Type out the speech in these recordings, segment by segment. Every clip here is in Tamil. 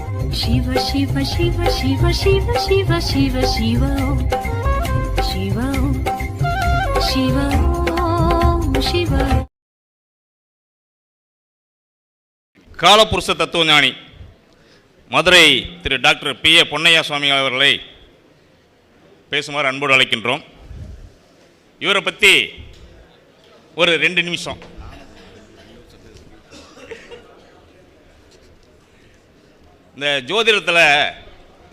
Shiva Shiva Shiva Shiva Shiva Shiva Shiva Shiva Shiva Shiva Shiva. காலபுருஷ தத்துவஞானி மதுரை திரு டாக்டர் P.A. பொன்னையா சுவாமி அவர்களை பேசுமாறு அன்போடு அழைக்கின்றோம். இவரை பற்றி ஒரு 2 நிமிஷம். இந்த ஜோதிடத்தில்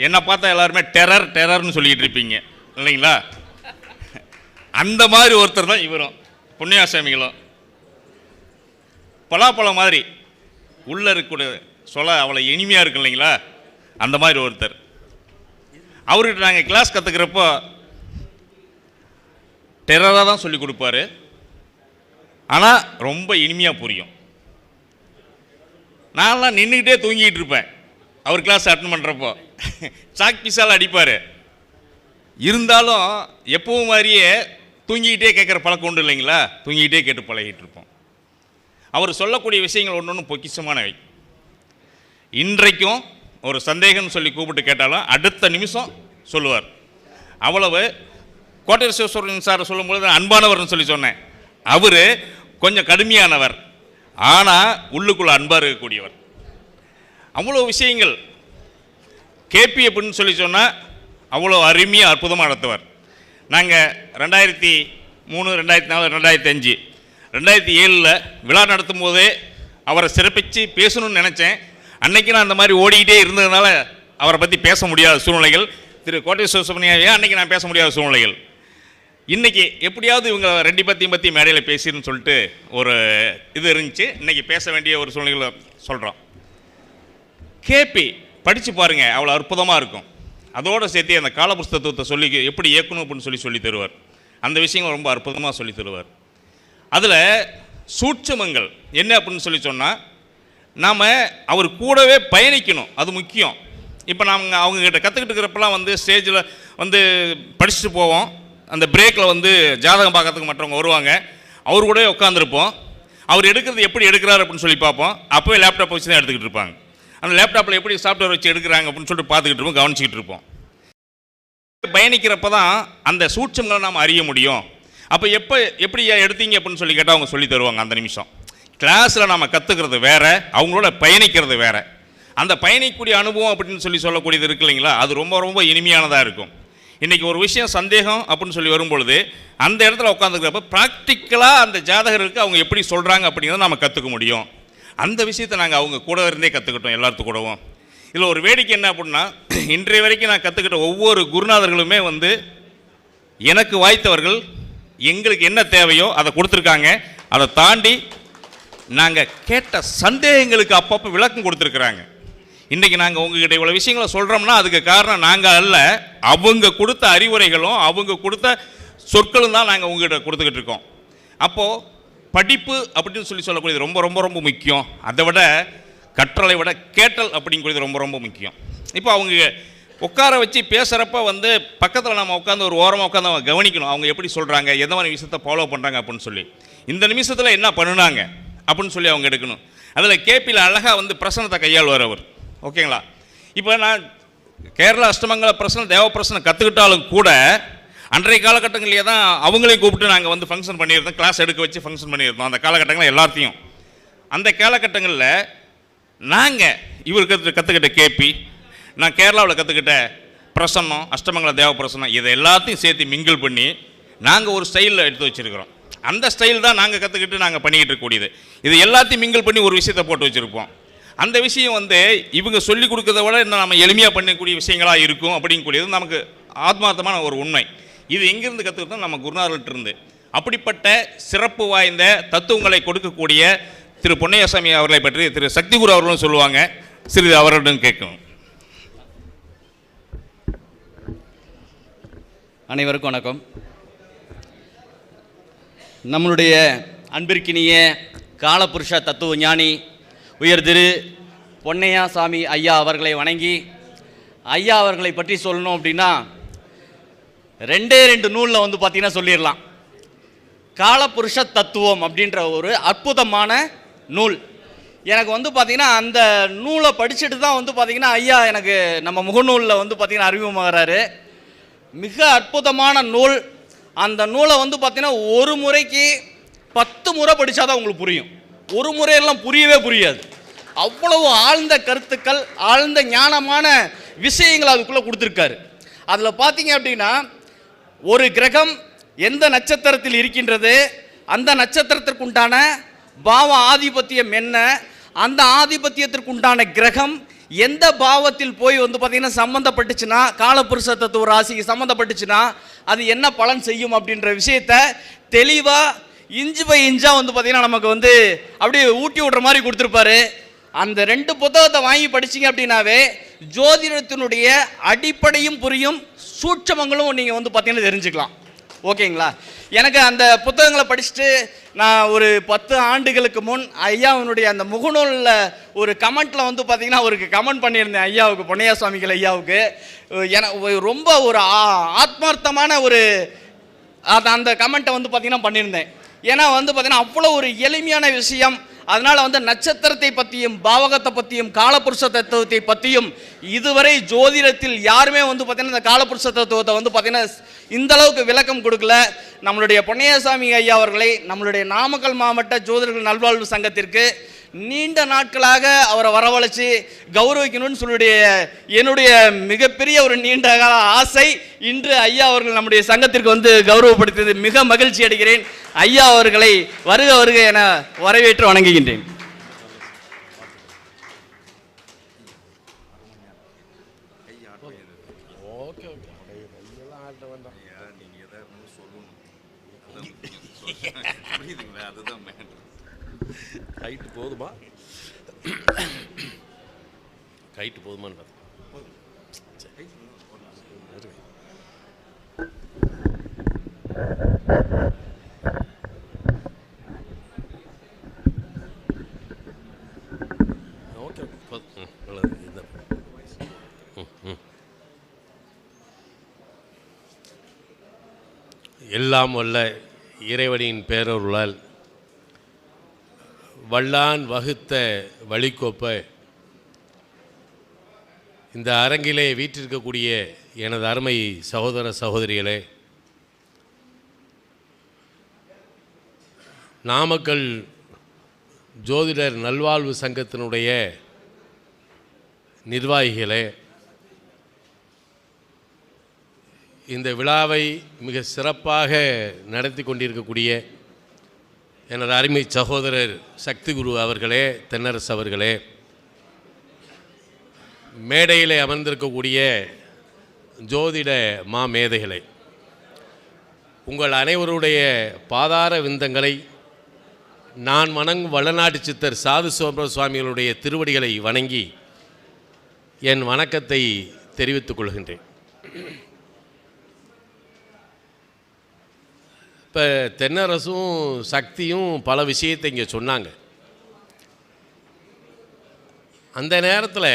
என்னை பார்த்தா எல்லாருமே டெரர்னு சொல்லிக்கிட்டு இருப்பீங்க இல்லைங்களா? அந்த மாதிரி ஒருத்தர் தான் இவரும் பொன்னையாசாமிகளும். பலாப்பழம் மாதிரி உள்ளே இருக்கக்கூடிய சொல்ல அவ்வளோ இனிமையாக இருக்கு இல்லைங்களா? அந்த மாதிரி ஒருத்தர். அவர்கிட்ட நாங்கள் கிளாஸ் கற்றுக்கிறப்போ டெரராக தான் சொல்லி கொடுப்பாரு, ஆனால் ரொம்ப இனிமையாக புரியும். நான்லாம் நின்றுக்கிட்டே தூங்கிக்கிட்டு இருப்பேன் அவர் கிளாஸ் அட்டன் பண்ணுறப்போ. சாக் பீஸால் அடிப்பார், இருந்தாலும் எப்பவும் மாதிரியே தூங்கிக்கிட்டே கேட்குற பழக்கம் உண்டு இல்லைங்களா? தூங்கிக்கிட்டே கேட்டு பழகிட்டு இருப்போம். அவர் சொல்லக்கூடிய விஷயங்கள் ஒன்று ஒன்று பொக்கிஷமானவை. இன்றைக்கும் ஒரு சந்தேகம்னு சொல்லி கூப்பிட்டு கேட்டாலும் அடுத்த நிமிஷம் சொல்லுவார். அவ்வளவு. கோட்டை சிவசுவரன் சார் சொல்லும்பொழுது அன்பானவர்னு சொல்லி சொன்னேன். அவர் கொஞ்சம் கடுமையானவர், ஆனால் உள்ளுக்குள்ளே அன்பாக இருக்கக்கூடியவர். அவ்வளோ விஷயங்கள். கேபி அப்படின்னு சொல்லி சொன்னால் அவ்வளோ அருமையாக அற்புதமாக நடத்துவார். நாங்கள் 2003, 2004, 2005, 2007 விழா நடத்தும் போதே அவரை சிறப்பித்து பேசணும்னு நினச்சேன். அன்றைக்கி நான் அந்த மாதிரி ஓடிக்கிட்டே இருந்ததுனால அவரை பற்றி பேச முடியாத சூழ்நிலைகள். திரு கோட்டை சிவசுப்ரமணியாவே அன்றைக்கி நான் பேச முடியாத சூழ்நிலைகள். இன்றைக்கி எப்படியாவது இவங்க 2 பற்றி மேடையில் பேசின்னு சொல்லிட்டு ஒரு இது இருந்துச்சு. இன்றைக்கி பேச வேண்டிய ஒரு சூழ்நிலைகளை சொல்கிறோம். கேபி படித்து பாருங்கள், அவ்வளோ அற்புதமாக இருக்கும். அதோடு சேர்த்து அந்த காலபுஸ்தகத்தை சொல்லி எப்படி இயக்கணும் அப்படின்னு சொல்லி தருவார். அந்த விஷயங்கள் ரொம்ப அற்புதமாக சொல்லி தருவார். அதில் சூட்சமங்கள் என்ன அப்படின்னு சொல்லி சொன்னால் நாம் அவர் கூடவே பயணிக்கணும், அது முக்கியம். இப்போ நாங்கள் அவங்கக்கிட்ட கற்றுக்கிட்டு இருக்கிறப்பெல்லாம் ஸ்டேஜில் படிச்சுட்டு போவோம். அந்த பிரேக்கில் ஜாதகம் பார்க்கறதுக்கு மற்றவங்க வருவாங்க, அவர் கூடவே உட்காந்துருப்போம். அவர் எடுக்கிறது எப்படி எடுக்கிறார் அப்படின்னு சொல்லி பார்ப்போம். அப்போவே லேப்டாப் வச்சு தான் எடுத்துக்கிட்டு இருப்பாங்க. அந்த லேப்டாப்பில் எப்படி சாஃப்ட்வேர் வச்சு எடுக்கிறாங்க அப்படின்னு சொல்லிட்டு பார்த்துக்கிட்டு இருப்போம், கவனிச்சிக்கிட்டு இருப்போம். பயணிக்கிறப்ப தான் அந்த சூட்சங்களை நாம் அறிய முடியும். அப்போ எப்படி எடுத்தீங்க அப்படின்னு சொல்லி கேட்டால் அவங்க சொல்லி தருவாங்க. அந்த நிமிஷம் கிளாஸில் நாம் கற்றுக்கிறது வேறு, அவங்களோட பயணிக்கிறது வேறு. அந்த பயணிக்கக்கூடிய அனுபவம் அப்படின்னு சொல்லக்கூடியது இருக்கு இல்லைங்களா? அது ரொம்ப ரொம்ப இனிமையானதாக இருக்கும். இன்றைக்கி ஒரு விஷயம் சந்தேகம் அப்படின்னு சொல்லி வரும்பொழுது அந்த இடத்துல உட்காந்துக்கிறப்ப ப்ராக்டிக்கலாக அந்த ஜாதகருக்கு அவங்க எப்படி சொல்கிறாங்க அப்படிங்கிறத நம்ம கற்றுக்க முடியும். அந்த விஷயத்தை நாங்கள் அவங்க கூட இருந்தே கற்றுக்கிட்டோம், எல்லாத்து கூடவும். இதில் ஒரு வேடிக்கை என்ன அப்படின்னா, இன்றைய வரைக்கும் நான் கற்றுக்கிட்ட ஒவ்வொரு குருநாதர்களுமே எனக்கு வாய்த்தவர்கள். எங்களுக்கு என்ன தேவையோ அதை கொடுத்துருக்காங்க. அதை தாண்டி நாங்கள் கேட்ட சந்தேகங்களுக்கு அப்பப்போ விளக்கம் கொடுத்துருக்குறாங்க. இன்றைக்கி நாங்கள் உங்ககிட்ட இவ்வளோ விஷயங்களை சொல்கிறோம்னா அதுக்கு காரணம் நாங்கள் அல்ல, அவங்க கொடுத்த அறிவுரைகளும் அவங்க கொடுத்த சொற்களும் தான் நாங்கள் உங்ககிட்ட கொடுத்துக்கிட்டு இருக்கோம். அப்போது படிப்பு அப்படின்னு சொல்லக்கூடியது ரொம்ப ரொம்ப ரொம்ப முக்கியம். அதை விட கற்றலை விட கேட்டல் அப்படிங்கிறது ரொம்ப ரொம்ப முக்கியம். இப்போ அவங்க உட்கார வச்சு பேசுகிறப்ப பக்கத்தில் நம்ம உட்காந்து ஒரு ஓரமாக உட்காந்து அவங்க கவனிக்கணும், அவங்க எப்படி சொல்கிறாங்க, எந்த மாதிரி விஷயத்தை ஃபாலோ பண்ணுறாங்க அப்படின்னு சொல்லி. இந்த நிமிஷத்தில் என்ன பண்ணினாங்க அப்படின்னு சொல்லி அவங்க எடுக்கணும். அதில் கேபியில் அழகாக பிரசனத்தை கையாளுவார் அவர். ஓகேங்களா? இப்போ நான் கேரளா அஷ்டமங்கல பிரசனம், தேவ பிரசனம் கற்றுக்கிட்டாலும் கூட அன்றைய காலகட்டங்களிலே தான் அவங்களையும் கூப்பிட்டு நாங்கள் ஃபங்க்ஷன் பண்ணியிருந்தோம், கிளாஸ் எடுக்க வச்சு ஃபங்க்ஷன் பண்ணியிருந்தோம். அந்த காலகட்டங்களில் எல்லாத்தையும் அந்த காலகட்டங்களில் நாங்கள் இவருக்கு கற்றுக்கிட்ட கேபி, நான் கேரளாவில் கற்றுக்கிட்ட பிரசன்னம், அஷ்டமங்கல தேவ பிரசன்னம், இதை எல்லாத்தையும் சேர்த்து மிங்கிள் பண்ணி நாங்கள் ஒரு ஸ்டைலில் எடுத்து வச்சுருக்கிறோம். அந்த ஸ்டைல் தான் நாங்கள் கற்றுக்கிட்டு நாங்கள் பண்ணிக்கிட்டு இருக்கக்கூடியது. இது எல்லாத்தையும் மிங்கிள் பண்ணி ஒரு விஷயத்தை போட்டு வச்சுருப்போம். அந்த விஷயம் இவங்க சொல்லிக் கொடுக்கறத விட இன்னும் நம்ம எளிமையாக பண்ணக்கூடிய விஷயங்களாக இருக்கும் அப்படிங்கக்கூடியது நமக்கு ஆத்மார்த்தமான ஒரு உண்மை. இது எங்கேருந்து கற்றுக்கிட்டோம்? நம்ம குருநாதர்கிட்டருந்து. அப்படிப்பட்ட சிறப்பு வாய்ந்த தத்துவங்களை கொடுக்கக்கூடிய திரு பொன்னையாசாமி அவர்களை பற்றி திரு சக்திகுரு அவர்களும் சொல்லுவாங்க. சிறிது அவர்களிடம் கேட்கணும். அனைவருக்கும் வணக்கம். நம்மளுடைய அன்பிற்கினிய காலபுருஷ தத்துவ ஞானி உயர் திரு பொன்னையாசாமி ஐயா அவர்களை வணங்கி, ஐயா அவர்களை பற்றி சொல்லணும் அப்படின்னா 2 நூலில் பார்த்தீங்கன்னா சொல்லிடலாம். காலபுருஷ தத்துவம் அப்படின்ற ஒரு அற்புதமான நூல். எனக்கு வந்து பார்த்திங்கன்னா அந்த நூலை படிச்சுட்டு தான் வந்து பார்த்திங்கன்னா ஐயா எனக்கு நம்ம முகநூலில் வந்து பார்த்திங்கன்னா அறிமுகமாகறாரு. மிக அற்புதமான நூல். அந்த நூலை வந்து பார்த்திங்கன்னா ஒரு முறைக்கு 10 முறை படித்தா தான் உங்களுக்கு புரியும். ஒரு முறையெல்லாம் புரியவே புரியாது. அவ்வளவு ஆழ்ந்த கருத்துக்கள், ஆழ்ந்த ஞானமான விஷயங்கள் அதுக்குள்ளே கொடுத்துருக்காரு. அதில் பார்த்தீங்க அப்படின்னா ஒரு கிரகம் எந்த நட்சத்திரத்தில் இருக்கின்றது, அந்த நட்சத்திரத்திற்குண்டான பாவ ஆதிபத்தியம் என்ன, அந்த ஆதிபத்தியத்திற்குண்டான கிரகம் எந்த பாவத்தில் போய் வந்து பார்த்திங்கன்னா சம்மந்தப்பட்டுச்சுன்னா, காலபுருஷ தத்துவ ராசிக்கு சம்மந்தப்பட்டுச்சுன்னா அது என்ன பலன் செய்யும் அப்படின்ற விஷயத்த தெளிவாக இன்ச்சு பை இன்ச்சாக வந்து பார்த்திங்கன்னா நமக்கு வந்து அப்படியே ஊட்டி விடுற மாதிரி கொடுத்துருப்பாரு. அந்த 2 புத்தகத்தை வாங்கி படிச்சிங்க அப்படின்னாவே ஜோதிடத்தினுடைய அடிப்படையும் புரியும், சூட்சமங்களும் நீங்கள் வந்து பார்த்தீங்கன்னா தெரிஞ்சுக்கலாம். ஓகேங்களா? எனக்கு அந்த புத்தகங்களை படிச்சுட்டு நான் ஒரு 10 ஆண்டுகளுக்கு முன் ஐயாவினுடைய அந்த முகநூலில் ஒரு கமெண்ட்டில் வந்து பார்த்தீங்கன்னா அவருக்கு கமெண்ட் பண்ணியிருந்தேன் ஐயாவுக்கு, பொன்னையா சுவாமிகள் ஐயாவுக்கு. ரொம்ப ஒரு ஆத்மார்த்தமான ஒரு அந்த கமெண்ட்டை வந்து பார்த்தீங்கன்னா பண்ணியிருந்தேன். ஏன்னா வந்து பார்த்தீங்கன்னா அவ்வளோ ஒரு எளிமையான விஷயம். அதனால் வந்து நட்சத்திரத்தை பற்றியும் பாவகத்தை பற்றியும் காலபுருஷ தத்துவத்தை பற்றியும் இதுவரை ஜோதிடத்தில் யாருமே வந்து பார்த்தீங்கன்னா இந்த காலபுருஷ தத்துவத்தை வந்து பார்த்தீங்கன்னா இந்த அளவுக்கு விளக்கம் கொடுக்கல. நம்மளுடைய பொன்னையாசாமி ஐயா அவர்களை நம்மளுடைய நாமக்கல் மாவட்ட ஜோதிடர்கள் நல்வாழ்வு சங்கத்திற்கு நீண்ட நாட்களாக அவரை வரவழைச்சி கௌரவிக்கணும்னு சொல்லுடைய என்னுடைய மிகப்பெரிய ஒரு நீண்ட கால ஆசை. இன்று ஐயா அவர்கள் நம்முடைய சங்கத்திற்கு வந்து கௌரவப்படுத்தியது மிக மகிழ்ச்சி அடைகிறேன். ஐயா அவர்களை வருக வருக என வரவேற்று வணங்குகின்றேன். கைட்டு போதுமா? கைட்டு போதுமான்னு ஓகே. எல்லாம் வல்ல இறைவனின் பேரருளால் வல்லான் வகுத்த வழிகோப்ப இந்த அரங்கிலே வீற்றிருக்கக்கூடிய எனது அருமை சகோதர சகோதரிகளே, நாமக்கல் ஜோதிடர் நல்வாழ்வு சங்கத்தினுடைய நிர்வாகிகளே, இந்த விழாவை மிக சிறப்பாக நடத்தி கொண்டிருக்கக்கூடிய எனது அருமை சகோதரர் சக்தி குரு அவர்களே, தென்னரசு அவர்களே, மேடையிலே அமர்ந்திருக்கக்கூடிய ஜோதிட மாமேதைகளே, உங்கள் அனைவருடைய பாதார விந்தங்களை நான் வணங்கும் வளநாட்டு சித்தர் சாது சோமர சுவாமிகளுடைய திருவடிகளை வணங்கி என் வணக்கத்தை தெரிவித்துக் கொள்கின்றேன். இப்போ தென்னரசும் சக்தியும் பல விஷயத்தை இங்கே சொன்னாங்க. அந்த நேரத்தில்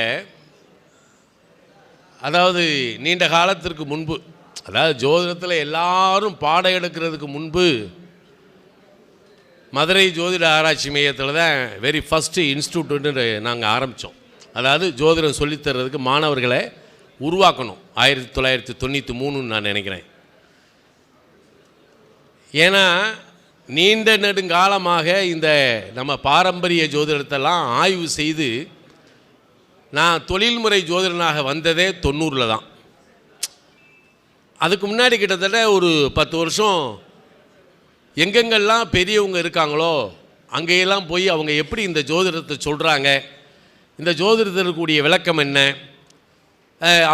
அதாவது நீண்ட காலத்திற்கு முன்பு, அதாவது ஜோதிடத்தில் எல்லாரும் பாடம் எடுக்கிறதுக்கு முன்பு மதுரை ஜோதிட ஆராய்ச்சி மையத்தில் தான் வெரி ஃபஸ்ட்டு இன்ஸ்டியூட்டுன்னு நாங்கள் ஆரம்பித்தோம். அதாவது ஜோதிடம் சொல்லித்தர்றதுக்கு மாணவர்களை உருவாக்கணும். 1993 நான் நினைக்கிறேன். ஏன்னா நீண்ட நெடுங்காலமாக இந்த நம்ம பாரம்பரிய ஜோதிடத்தெல்லாம் ஆய்வு செய்து நான் தொழில்முறை ஜோதிடனாக வந்ததே 90 தான். அதுக்கு முன்னாடி கிட்டத்தட்ட ஒரு 10 வருஷம் எங்கெங்கெல்லாம் பெரியவங்க இருக்காங்களோ அங்கேயெல்லாம் போய் அவங்க எப்படி இந்த ஜோதிடத்தை சொல்கிறாங்க, இந்த ஜோதிடத்தில் இருக்கக்கூடிய விளக்கம் என்ன,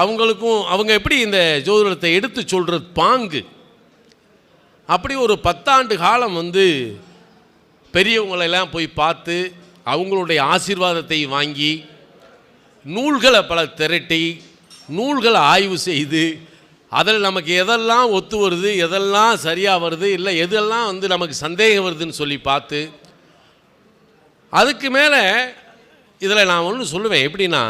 அவங்களுக்கும் அவங்க எப்படி இந்த ஜோதிடத்தை எடுத்து சொல்கிற பாங்கு, அப்படி ஒரு 10 ஆண்டு காலம் வந்து பெரியவங்களெல்லாம் போய் பார்த்து அவங்களுடைய ஆசீர்வாதத்தை வாங்கி நூல்களை பல திரட்டி நூல்களை ஆய்வு செய்து அதில் நமக்கு எதெல்லாம் ஒத்து வருது, எதெல்லாம் சரியாக வருது, இல்லை எதெல்லாம் வந்து நமக்கு சந்தேகம் வருதுன்னு சொல்லி பார்த்து அதுக்கு மேலே இதில் நான் ஒன்று சொல்லுவேன். எப்படின்னா,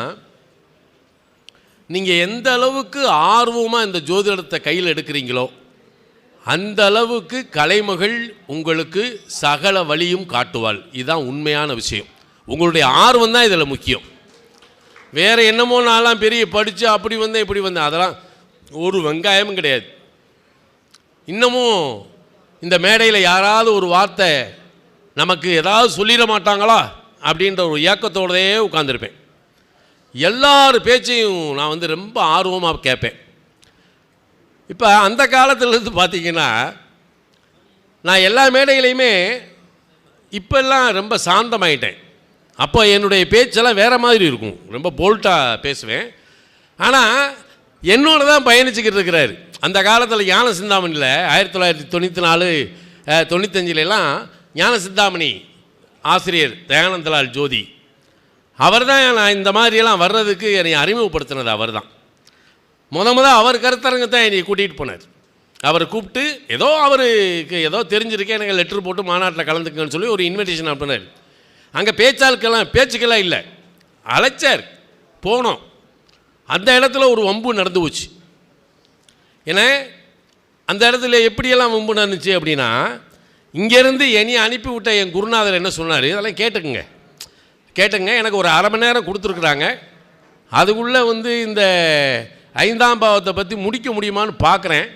நீங்கள் எந்த அளவுக்கு ஆர்வமாக இந்த ஜோதிடத்தை கையில் எடுக்கிறீங்களோ அந்த அளவுக்கு கலைமகள் உங்களுக்கு சகல வழியும் காட்டுவாள். இதுதான் உண்மையான விஷயம். உங்களுடைய ஆர்வம் தான் இதில் முக்கியம். வேறு என்னமோ நான்லாம் பெரிய படித்து அப்படி வந்தேன் இப்படி வந்தேன், அதெல்லாம் ஒரு வெங்காயமும் கிடையாது. இன்னமும் இந்த மேடையில் யாராவது ஒரு வார்த்தை நமக்கு ஏதாவது சொல்லிட மாட்டாங்களா அப்படின்ற ஒரு ஏக்கத்தோடவே உட்காந்துருப்பேன். எல்லார் பேச்சையும் நான் வந்து ரொம்ப ஆர்வமாக கேட்பேன். இப்போ அந்த காலத்துலேருந்து பார்த்தீங்கன்னா நான் எல்லா மேடைகளையுமே இப்போல்லாம் ரொம்ப சாந்தமாயிட்டேன். அப்போ என்னுடைய பேச்செல்லாம் வேறு மாதிரி இருக்கும், ரொம்ப போல்ட்டாக பேசுவேன். ஆனால் என்னோட தான் பயணிச்சுக்கிட்டு இருக்கிறாரு. அந்த காலத்தில் ஞான சிந்தாமணியில் 1994 95 ஞான சிந்தாமணி ஆசிரியர் தயானந்தலால் ஜோதி அவர் தான் நான் இந்த மாதிரியெல்லாம் வர்றதுக்கு என்னை அறிமுகப்படுத்தினது. அவர் தான் அவர் கருத்தரங்கத்தை என்னை கூட்டிகிட்டு போனார். அவரை கூப்பிட்டு ஏதோ அவருக்கு ஏதோ தெரிஞ்சிருக்கேன், எனக்கு லெட்ரு போட்டு மாநாட்டில் கலந்துக்குங்கன்னு சொல்லி ஒரு இன்விடேஷன் அனுப்பினார். அங்கே பேச்சுக்கெல்லாம் இல்லை, அழைச்சார், போனோம். அந்த இடத்துல ஒரு வம்பு நடந்து போச்சு. ஏன்னா அந்த இடத்துல எப்படியெல்லாம் வம்பு நடந்துச்சு அப்படின்னா, இங்கேருந்து என்னை அனுப்பிவிட்ட என் குருநாதர் என்ன சொன்னார், அதெல்லாம் கேட்டுக்குங்க. எனக்கு ஒரு அரை மணி நேரம் கொடுத்துருக்குறாங்க, அதுக்குள்ளே வந்து இந்த 5ஆம் பாவத்தை பற்றி முடிக்க முடியுமான்னு பார்க்குறேன்.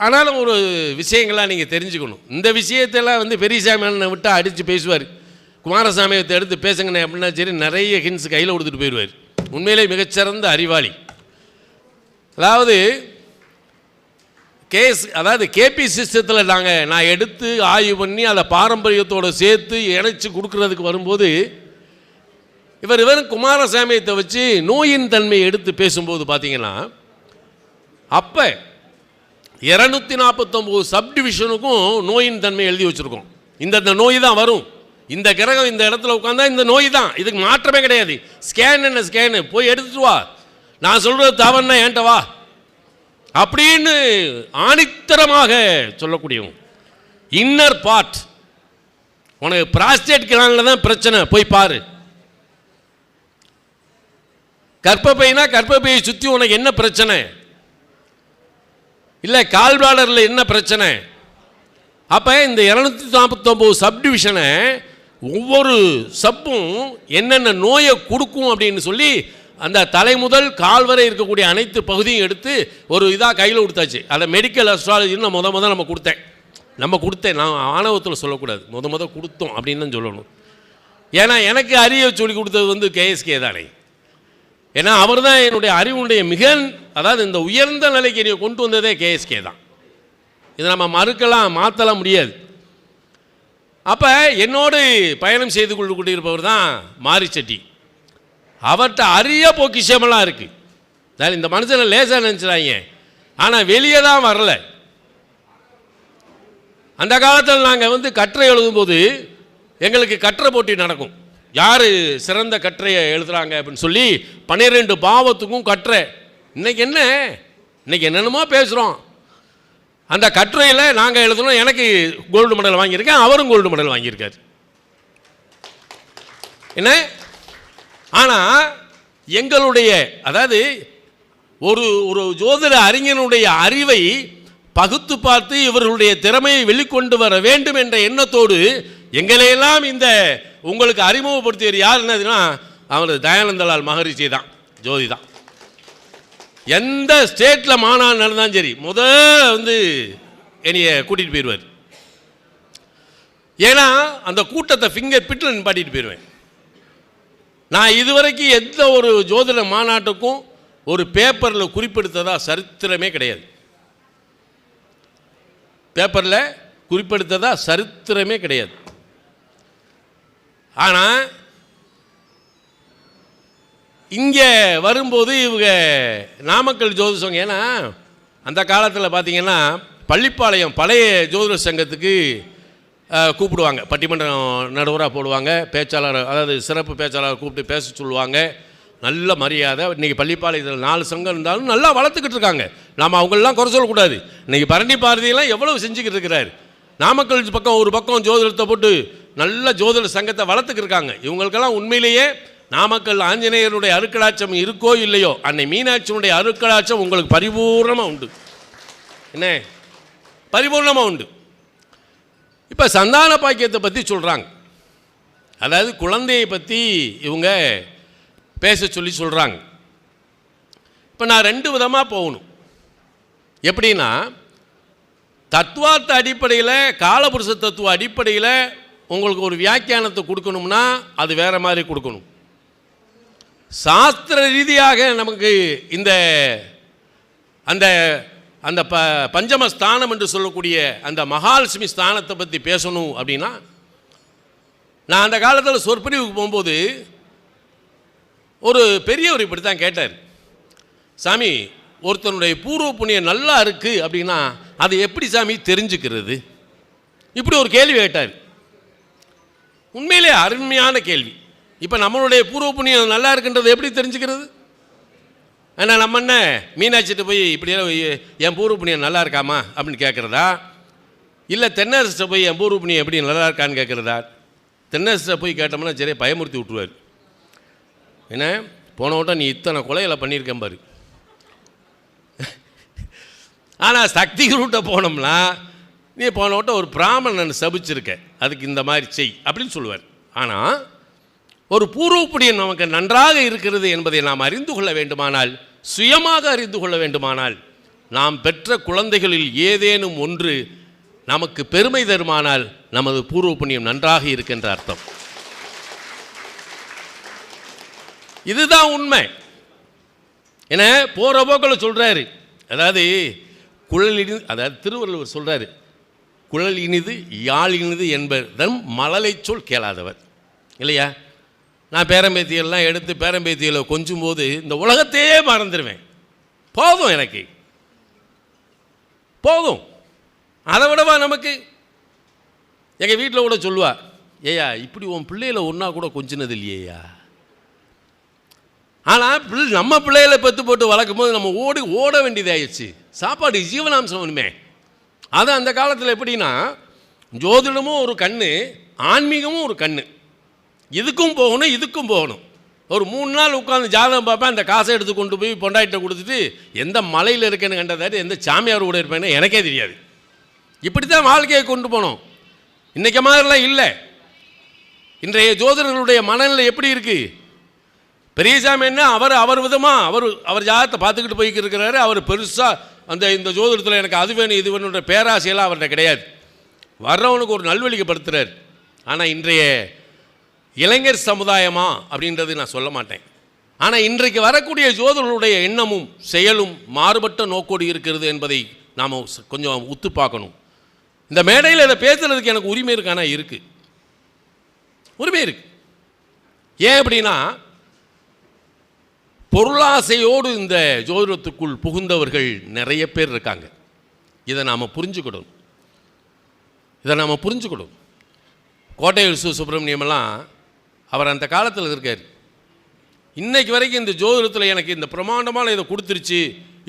ஆனாலும் ஒரு விஷயங்கள்லாம் நீங்கள் தெரிஞ்சுக்கணும். இந்த விஷயத்தெல்லாம் வந்து பெரியசாமி விட்டால் அடித்து பேசுவார். குமாரசாமியத்தை எடுத்து பேசுங்கண்ணே அப்படின்னா சரி, நிறைய ஹின்ஸ் கையில் கொடுத்துட்டு போயிடுவார். உண்மையிலே மிகச்சிறந்த அறிவாளி. அதாவது கேபி சிஸ்டத்தில் நான் எடுத்து ஆய்வு பண்ணி அதை பாரம்பரியத்தோடு சேர்த்து இணைச்சி கொடுக்குறதுக்கு வரும்போது இவர் வெறும் குமாரசாமியத்தை வச்சு நோயின் தன்மையை எடுத்து பேசும்போது பார்த்தீங்கன்னா, அப்போ 249 சப்டிவிஷனுக்கும் நோயின் தன்மை எழுதி வச்சுருக்கோம். இந்த நோய் தான் வரும், இந்த கிரகம் இந்த இடத்துல உட்காந்தா இந்த நோய் தான், இதுக்கு மாற்றமே கிடையாது. ஸ்கேன் என்ன ஸ்கேனு, போய் எடுத்துட்டு வா, நான் சொல்கிறது தவறுனா ஏன்ட்ட வா அப்படின்னு ஆணித்தரமாக சொல்லக்கூடியவங்க. இன்னர் பார்ட், உனக்கு பிராஸ்டேட் கிளாண்டில் தான் பிரச்சனை, போய் பாரு. கர்ப்பப்பைனா கர்ப்பப்பையை சுற்றி உனக்கு என்ன பிரச்சனை, இல்லை கால் பிளாடரில் என்ன பிரச்சனை. அப்போ இந்த 249 சப்டிவிஷனை ஒவ்வொரு சப்பும் என்னென்ன நோயை கொடுக்கும் அப்படின்னு சொல்லி அந்த தலை முதல் கால் வரை இருக்கக்கூடிய அனைத்து பகுதியும் எடுத்து ஒரு இதாக கையில் கொடுத்தாச்சு. அதை மெடிக்கல் அஸ்ட்ராலஜின்னு நான் நம்ம கொடுத்தேன். நான் ஆணவத்தில் சொல்லக்கூடாது, கொடுத்தோம் அப்படின்னு தான் சொல்லணும். ஏன்னா எனக்கு அறிவை சொல்லி கொடுத்தது வந்து கேஎஸ்கே தானே. ஏன்னா அவர் தான் என்னுடைய அறிவுடைய அதாவது இந்த உயர்ந்த நிலைக்கு என்னை கொண்டு வந்ததே கேஎஸ்கே தான். இதை நம்ம மாற்றலாம் முடியாது. அப்போ என்னோடு பயணம் செய்து கொண்டிருப்பவர் தான் மாரிச்செட்டி. அவர்கிட்ட அரிய பொக்கிஷமெல்லாம் இருக்குது. இந்த மனுஷனை லேசாக நினச்சிடாங்க, ஆனால் வெளியே தான் வரல. அந்த காலத்தில் நாங்கள் வந்து கட்டுரை எழுதும்போது எங்களுக்கு கட்டுரை போட்டி நடக்கும். யார் சிறந்த கட்டுரையை எழுதுகிறாங்க அப்படின்னு சொல்லி 12 பாவத்துக்கும் கட்டுரை. இன்றைக்கி என்னென்னமோ பேசுகிறோம். அந்த கட்டுரையில் நாங்கள் எழுதணும். எனக்கு கோல்டு மெடல் வாங்கியிருக்கேன், அவரும் கோல்டு மெடல் வாங்கியிருக்கார். என்ன ஆனால் எங்களுடைய அதாவது ஒரு ஜோதிட அறிஞனுடைய அறிவை பகுத்து பார்த்து இவர்களுடைய திறமையை வெளிக்கொண்டு வர வேண்டும் என்ற எண்ணத்தோடு எங்களையெல்லாம் இந்த உங்களுக்கு அறிமுகப்படுத்தியவர் யார் என்னதுன்னா, அவர் தயானந்தலால் மகரிஷி தான், ஜோதி தான். எந்த ஸ்டேட்டில் மாநாடு நடந்தாலும் சரி வந்து என்னைய கூட்டிகிட்டு போயிடுவார். ஏன்னா அந்த கூட்டத்தை ஃபிங்கர் பிட்டில் நிப்பாட்டிட்டு போயிடுவேன். நான் இதுவரைக்கும் எந்த ஒரு ஜோதிட மாநாட்டுக்கும் ஒரு பேப்பரில் குறிப்பெடுத்ததா சரித்திரமே கிடையாது. ஆனால் இங்கே வரும்போது இவங்க நாமக்கல் ஜோதிட சங்கம், ஏன்னா அந்த காலத்தில் பார்த்தீங்கன்னா பள்ளிப்பாளையம் பழைய ஜோதிட சங்கத்துக்கு கூப்பிடுவாங்க, பட்டிமன்றம் நடுவராக போடுவாங்க, பேச்சாளர் அதாவது சிறப்பு பேச்சாளர் கூப்பிட்டு பேச சொல்லுவாங்க. நல்ல மரியாதை. இன்றைக்கி பள்ளிப்பாளையத்தில் 4 சங்கம் இருந்தாலும் நல்லா வளர்த்துக்கிட்டு இருக்காங்க. நாம் அவங்களெலாம் குறை சொல்லக்கூடாது. இன்றைக்கி பரணி பாரதியெல்லாம் எவ்வளவு செஞ்சுக்கிட்டு இருக்கிறார். நாமக்கல் பக்கம் ஒரு பக்கம் ஜோதிடத்தை போட்டு நல்ல ஜோதிட சங்கத்தை வளர்த்துக்கிட்டு இருக்காங்க. இவங்களுக்கெல்லாம் உண்மையிலேயே நாமக்கல் ஆஞ்சநேயருடைய அருக்கடாட்சம் இருக்கோ இல்லையோ, அன்னை மீனாட்சியினுடைய அருக்கடாட்சம் உங்களுக்கு பரிபூர்ணமாக உண்டு. என்ன பரிபூர்ணமாக உண்டு. இப்போ சந்தான பாக்கியத்தை பற்றி சொல்கிறாங்க. அதாவது குழந்தையை பற்றி இவங்க பேச சொல்லி சொல்கிறாங்க. இப்போ நான் 2 விதமாக போகணும். எப்படின்னா, தத்துவார்த்த அடிப்படையில், காலபுருஷ தத்துவ அடிப்படையில் உங்களுக்கு ஒரு வியாக்கியானத்தை கொடுக்கணும்னா அது வேறு மாதிரி கொடுக்கணும். சாஸ்திர ரீதியாக நமக்கு இந்த அந்த அந்த பஞ்சம ஸ்தானம் என்று சொல்லக்கூடிய அந்த மகாலட்சுமி ஸ்தானத்தை பற்றி பேசணும் அப்படின்னா, நான் அந்த காலத்தில் சொற்பொழிவுக்கு போகும்போது ஒரு பெரியவர் இப்படி தான் கேட்டார், சாமி ஒருத்தனுடைய பூர்வ புண்ணியம் நல்லா இருக்குது அப்படின்னா அது எப்படி சாமி தெரிஞ்சுக்கிறது? இப்படி ஒரு கேள்வி கேட்டார். உண்மையிலே அருமையான கேள்வி. இப்போ நம்மளுடைய பூர்வ புண்ணியம் நல்லா இருக்குன்றது எப்படி தெரிஞ்சுக்கிறது? ஏன்னா நம்ம என்ன மீனாட்சிட்டு போய் இப்படியே என் பூர்வ புண்ணியம் நல்லா இருக்காமா அப்படின்னு கேட்குறதா, இல்லை தென்னரசிட்ட போய் என் பூர்வ புண்ணியம் எப்படி நல்லா இருக்கான்னு கேட்குறதா? தென்னரசிட்ட போய் கேட்டோம்னா சரி பயமுறுத்தி விட்டுருவார். ஏன்னா போன வட்டம் நீ இத்தனை கொலைகளை பண்ணியிருக்கேன் பாரு. ஆனால் சக்தி ரூட்டை போனோம்னா நீ போன வட்டம் ஒரு பிராமணன் சபிச்சிருக்க, அதுக்கு இந்த மாதிரி செய் அப்படின்னு சொல்லுவார். ஆனால் ஒரு பூர்வ புண்ணியம் நமக்கு நன்றாக இருக்கிறது என்பதை நாம் அறிந்து கொள்ள வேண்டுமானால், சுயமாக அறிந்து கொள்ள வேண்டுமானால், நாம் பெற்ற குழந்தைகளில் ஏதேனும் ஒன்று நமக்கு பெருமை தருமானால் நமது பூர்வ புண்ணியம் நன்றாக இருக்கின்ற அர்த்தம். இதுதான் உண்மை. என போகிற போக்கில் சொல்கிறாரு. அதாவது அதாவது திருவள்ளுவர் சொல்கிறாரு, குழல் இனிது யாழ் இனிது என்பதன் மழலை சொல் கேளாதவர் இல்லையா? நான் பேரம்பேத்தியெல்லாம் எடுத்து பேரம்பேத்தியில் கொஞ்சும் போது இந்த உலகத்தையே மறந்துடுவேன். போதும், எனக்கு போதும். அதை விடவா நமக்கு? எங்கள் வீட்டில் கூட சொல்லுவா, ஏயா இப்படி உன் பிள்ளைகளை ஒன்றா கூட கொஞ்சினது இல்லையா? ஆனால் நம்ம பிள்ளைகளை பெற்று போட்டு வளர்க்கும் போது நம்ம ஓட வேண்டியதாகிடுச்சு. சாப்பாடு ஜீவனாம்சம் ஒன்றுமே. அது அந்த காலத்தில் எப்படின்னா, ஜோதிடமும் ஒரு கண்ணு, ஆன்மீகமும் ஒரு கண்ணு. இதுக்கும் போகணும் இதுக்கும் போகணும். ஒரு 3 நாள் உட்காந்து ஜாதகம் பார்ப்பேன், அந்த காசை எடுத்து கொண்டு போய் பொண்டாயிட்ட கொடுத்துட்டு எந்த மலையில் இருக்கேன்னு கண்டதாட்டு எந்த சாமியார் கூட இருப்பேன்னு எனக்கே தெரியாது. இப்படி தான் வாழ்க்கையை கொண்டு போனோம். இன்றைக்கு மாதிரிலாம் இல்லை. இன்றைய ஜோதிடர்களுடைய மனநிலை எப்படி இருக்குது? பெரியசாமி என்ன அவர் விதமாக அவர் ஜாதகத்தை பார்த்துக்கிட்டு போய்க்கு இருக்கிறாரு. அவர் பெருசாக இந்த ஜோதிடத்தில் எனக்கு அது வேணும் இது வேணுன்ற பேராசையெல்லாம் அவர்கிட்ட கிடையாது. வர்றவனுக்கு ஒரு நல்வழிக்கப்படுத்துகிறார். ஆனால் இன்றைய இளைஞர் சமுதாயமா அப்படின்றது நான் சொல்ல மாட்டேன். ஆனால் இன்றைக்கு வரக்கூடிய ஜோதிடர்களுடைய எண்ணமும் செயலும் மாறுபட்ட நோக்கோடு இருக்கிறது என்பதை நாம் கொஞ்சம் உத்து பார்க்கணும். இந்த மேடையில் இதை பேசுகிறதுக்கு எனக்கு உரிமை இருக்கு. ஆனால் இருக்குது, உரிமை இருக்குது. ஏன் அப்படின்னா, பொருளாசையோடு இந்த ஜோதிடத்துக்குள் புகுந்தவர்கள் நிறைய பேர் இருக்காங்க. இதை நாம் புரிஞ்சுக்கணும். கோட்டையூர் சுப்பிரமணியமெல்லாம் அவர் அந்த காலத்தில் இருக்கார். இன்றைக்கு வரைக்கும் இந்த ஜோதிடத்தில் எனக்கு இந்த பிரமாண்டமான இதை கொடுத்துருச்சு,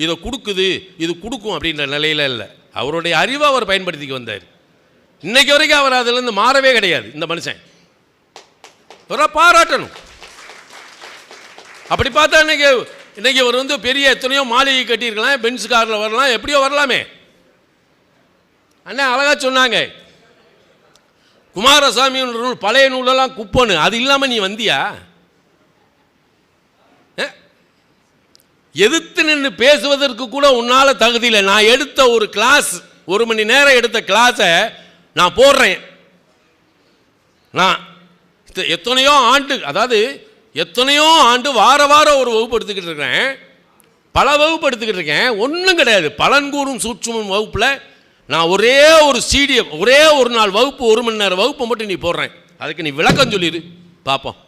இதை கொடுக்குது, இது கொடுக்கும் அப்படின்ற நிலையில் இல்லை. அவருடைய அறிவை அவர் பயன்படுத்திக்க வந்தார். இன்றைக்கு வரைக்கும் அவர் அதிலேருந்து மாறவே கிடையாது. இந்த மனுஷன் அவரை பாராட்டணும். அப்படி பார்த்தா இன்றைக்கி அவர் பெரிய எத்தனையோ மாளிகை கட்டியிருக்கலாம், பென்ஸ் காரில் வரலாம், எப்படியோ வரலாமே. அண்ணா அழகாக சொன்னாங்க, குமாரசாமி நூல் பழைய நூலெல்லாம் குப்பனு, அது இல்லாமல் நீ வந்தியா? எதிர்த்து நின்று பேசுவதற்கு கூட உன்னால் தகுதி இல்லை. நான் எடுத்த ஒரு கிளாஸ், 1 மணி நேரம் எடுத்த கிளாஸை நான் போடுறேன். நான் எத்தனையோ ஆண்டு வாரம் ஒரு வகுப்பு எடுத்துக்கிட்டு இருக்கேன், பல வகுப்பு எடுத்துக்கிட்டு இருக்கேன். ஒன்றும் கிடையாது. பலன்கூறும் சூட்சுமும் வகுப்பில் நான் ஒரே ஒரு நாள் வகுப்பு, 1 மணி நேரம் வகுப்பை மட்டும் நீ போடுறேன். அதுக்கு நீ விளக்கம் சொல்லிடு பார்ப்போம்.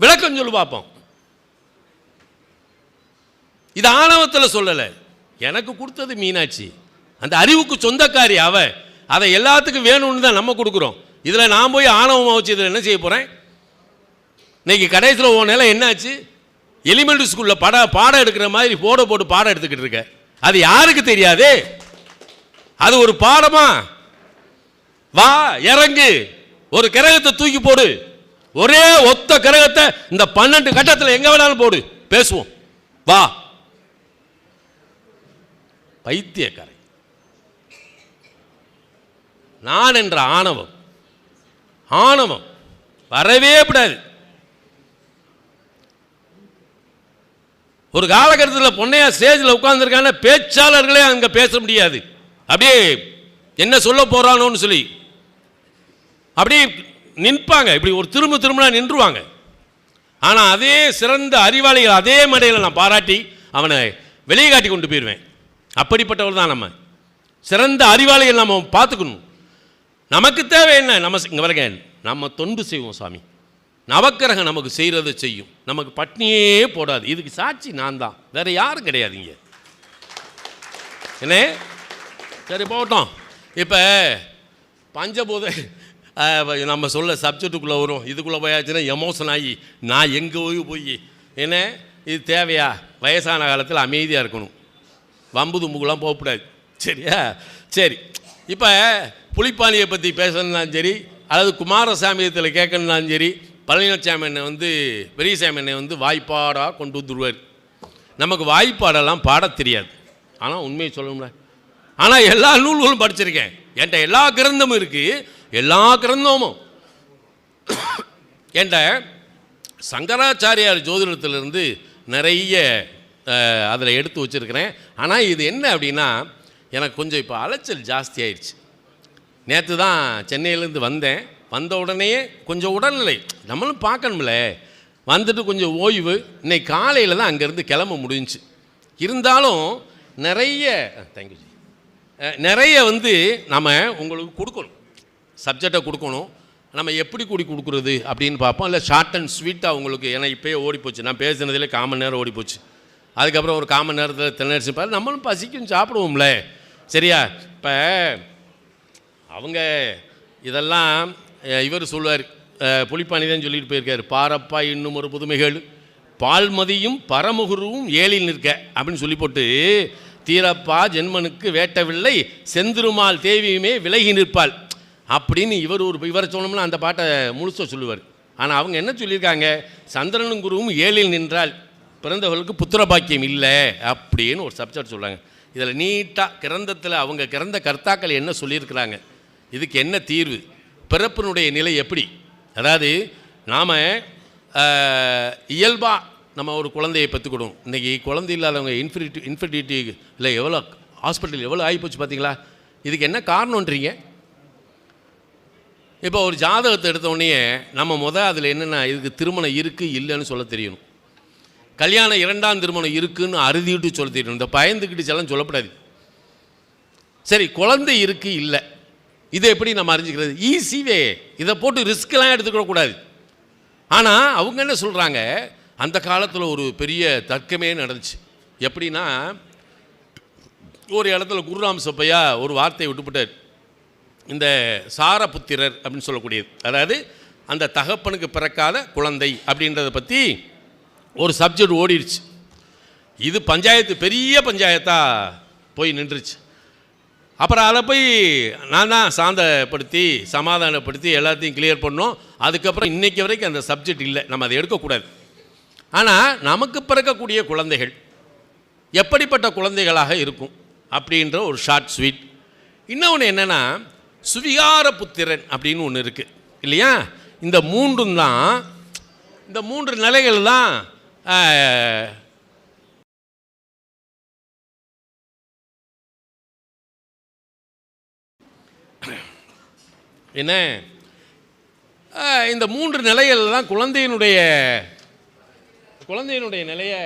விளக்கம் சொல்லு பார்ப்போம். இது ஆணவத்தில் சொல்லலை, எனக்கு கொடுத்தது மீனாட்சி. அந்த அறிவுக்கு சொந்தக்காரி அவ. அதை எல்லாத்துக்கும் வேணும்னு தான் நம்ம கொடுக்குறோம். இதில் நான் போய் ஆணவமாக வச்சு இதில் என்ன செய்ய போகிறேன்? இன்னைக்கு கடைசியில் உன் நிலை என்னாச்சு? எலிமெண்ட்ரி ஸ்கூலில் பாடம் எடுக்கிற மாதிரி போட்டு பாடம் எடுத்துக்கிட்டு இருக்க. அது யாருக்கு தெரியாது? அது ஒரு பாடமா? வா இறங்கு, ஒரு கிரகத்தை தூக்கி போடு, ஒரே ஒத்த கிரகத்தை இந்த 12 கட்டத்தில் எங்க வேணாலும் போடு, பேசுவோம். வா. பைத்தியக்காரை. நான் என்ற ஆணவம் வரவே கூடாது. ஒரு காலகட்டத்தில் பொன்னையா ஸ்டேஜில் உட்கார்ந்துருக்கான பேச்சாளர்களே அங்கே பேச முடியாது. அப்படியே என்ன சொல்ல போறானோன்னு சொல்லி அப்படியே நிற்பாங்க. இப்படி ஒரு திரும்பினா நின்றுவாங்க. ஆனால் அதே சிறந்த அறிவாளிகள் அதே மேடையில் நான் பாராட்டி அவனை வெளியே காட்டி கொண்டு போயிடுவேன். அப்படிப்பட்டவர் தான் நம்ம. சிறந்த அறிவாளிகள் நம்ம பார்த்துக்கணும். நமக்கு தேவை என்ன? நம்ம இங்கே வரங்க, நம்ம தொண்டு செய்வோம் சாமி. நவக்கிரகம் நமக்கு செய்கிறத செய்யும். நமக்கு பட்னியே போடாது. இதுக்கு சாட்சி நான் தான், வேற யாரும் கிடையாதுங்க. என்ன சரி போகட்டும். இப்போ பஞ்சபூத நம்ம சொல்ல சப்ஜெக்டுக்குள்ளே வரும். இதுக்குள்ளே போயாச்சுன்னா எமோஷன் ஆகி நான் எங்கே போய் என்ன இது தேவையா? வயசான காலத்தில் அமைதியாக இருக்கணும், வம்பு தும்புக்கெல்லாம் போகக்கூடாது. சரியா? சரி. இப்போ புலிப்பாணியை பற்றி பேசணுன்னாலும் சரி, அல்லது குமாரசாமியத்தில் கேட்கணுன்னாலும் சரி, பழனிசாமி அண்ணன் பெரியசாமி அண்ணன் வாய்ப்பாடாக கொண்டு வந்துடுவார். நமக்கு வாய்ப்பாடெல்லாம் பாட தெரியாது. ஆனால் உண்மையை சொல்லணும்ல, ஆனால் எல்லா நூல்களும் படிச்சிருக்கேன். என்கிட்ட எல்லா கிரந்தமும் இருக்குது. எல்லா கிரந்தமும் என்கிட்ட சங்கராச்சாரியார் ஜோதிடத்திலிருந்து நிறைய அதில் எடுத்து வச்சுருக்கிறேன். ஆனால் இது என்ன அப்படின்னா, எனக்கு கொஞ்சம் இப்போ அலைச்சல் ஜாஸ்தி ஆயிடுச்சு. நேற்று தான் சென்னையிலேருந்து வந்தேன். வந்த உடனே கொஞ்சம் உடல்நிலை நம்மளும் பார்க்கணும்ல, வந்துட்டு கொஞ்சம் ஓய்வு. இன்னைக்கு காலையில் தான் அங்கேருந்து கிளம்ப முடிஞ்சிச்சு. இருந்தாலும் நிறைய தேங்க்யூ நிறைய நம்ம உங்களுக்கு கொடுக்கணும், சப்ஜெக்டை கொடுக்கணும். நம்ம எப்படி கொடுக்குறது அப்படின்னு பார்ப்போம். இல்லை ஷார்ட் அண்ட் ஸ்வீட்டாக உங்களுக்கு, ஏன்னா இப்போயே ஓடிப்போச்சு. நான் பேசுனதிலே 1/4 மணி நேரம் ஓடிப்போச்சு. அதுக்கப்புறம் ஒரு 1/4 மணி நேரத்தில் தென்னரசி பாரு, நம்மளும் பசிக்கும் சாப்பிடுவோம்ல. சரியா? இப்போ அவங்க இதெல்லாம் இவர் சொல்லுவார், புலிப்பாணி தான் சொல்லிட்டு போயிருக்காரு. பாரப்பா இன்னும் ஒரு புதுமைகள், பால்மதியும் பரமுகுருவும் ஏழில் நிற்க அப்படின்னு சொல்லி போட்டு, தீரப்பா ஜென்மனுக்கு வேட்டவில்லை செந்திருமால் தேவியுமே விலகி நிற்பாள் அப்படின்னு இவரை சொன்னோம்னா அந்த பாட்டை முழுசாக சொல்லுவார். ஆனால் அவங்க என்ன சொல்லியிருக்காங்க, சந்திரனும் குருவும் ஏழில் நின்றால் பிறந்தவர்களுக்கு புத்திர பாக்கியம் இல்லை அப்படின்னு ஒரு சப்ஜெக்ட் சொல்கிறாங்க. இதில் நீட்டாக கிரந்தத்தில் அவங்க கிரந்த கர்த்தாக்கள் என்ன சொல்லியிருக்கிறாங்க, இதுக்கு என்ன தீர்வு, பிறப்பினுடைய நிலை எப்படி. அதாவது நாம் இயல்பாக நம்ம ஒரு குழந்தையை பெற்றுக்கணும். இன்றைக்கி குழந்தை இல்லாதவங்க இன்ஃபர்டிலிட்டி இல்லை எவ்வளோ ஹாஸ்பிட்டல் எவ்வளோ ஆகிப்போச்சு பார்த்தீங்களா? இதுக்கு என்ன காரணன்றீங்க? இப்போ ஒரு ஜாதகத்தை எடுத்தோடனே நம்ம அதில் என்னென்னா, இதுக்கு திருமணம் இருக்குது இல்லைன்னு சொல்ல தெரியணும். கல்யாணம் 2ஆம் திருமணம் இருக்குதுன்னு அறுதிட்டு சொல்ல தெரியணும். இந்த பயந்துக்கிட்டு செல்லாம் சொல்லப்படாது. சரி, குழந்தை இருக்குது இல்லை, இதை எப்படி நம்ம அறிஞ்சிக்கிறது? ஈஸிவே, இதை போட்டு ரிஸ்க்கெலாம் எடுத்துக்கூடாது. ஆனால் அவங்க என்ன சொல்கிறாங்க, அந்த காலத்தில் ஒரு பெரிய தர்க்கமே நடந்துச்சு. எப்படின்னா, ஒரு இடத்துல குருராம் சப்பையா ஒரு வார்த்தையை விட்டுப்பட்டார். இந்த சாரபுத்திரர் அப்படின்னு சொல்லக்கூடியது, அதாவது அந்த தகப்பனுக்கு பிறக்காத குழந்தை அப்படின்றத பற்றி ஒரு சப்ஜெக்ட் ஓடிடுச்சு. இது பஞ்சாயத்து, பெரிய பஞ்சாயத்தாக போய் நின்றுச்சு. அப்புறம் அதை போய் நான் தான் சாந்தப்படுத்தி சமாதானப்படுத்தி எல்லாத்தையும் கிளியர் பண்ணோம். அதுக்கப்புறம் இன்றைக்கி வரைக்கும் அந்த சப்ஜெக்ட் இல்லை, நம்ம அதை எடுக்கக்கூடாது. ஆனால் நமக்கு பிறக்கக்கூடிய குழந்தைகள் எப்படிப்பட்ட குழந்தைகளாக இருக்கும் அப்படின்ற ஒரு ஷார்ட் ஸ்வீட். இன்னொன்று என்னென்னா, சுவிகார புத்திரன் அப்படின்னு ஒன்று இருக்குது இல்லையா? இந்த 3 தான், இந்த 3 நிலைகள் தான் என்ன, இந்த 3 நிலைகள் தான் குழந்தையினுடைய நிலையை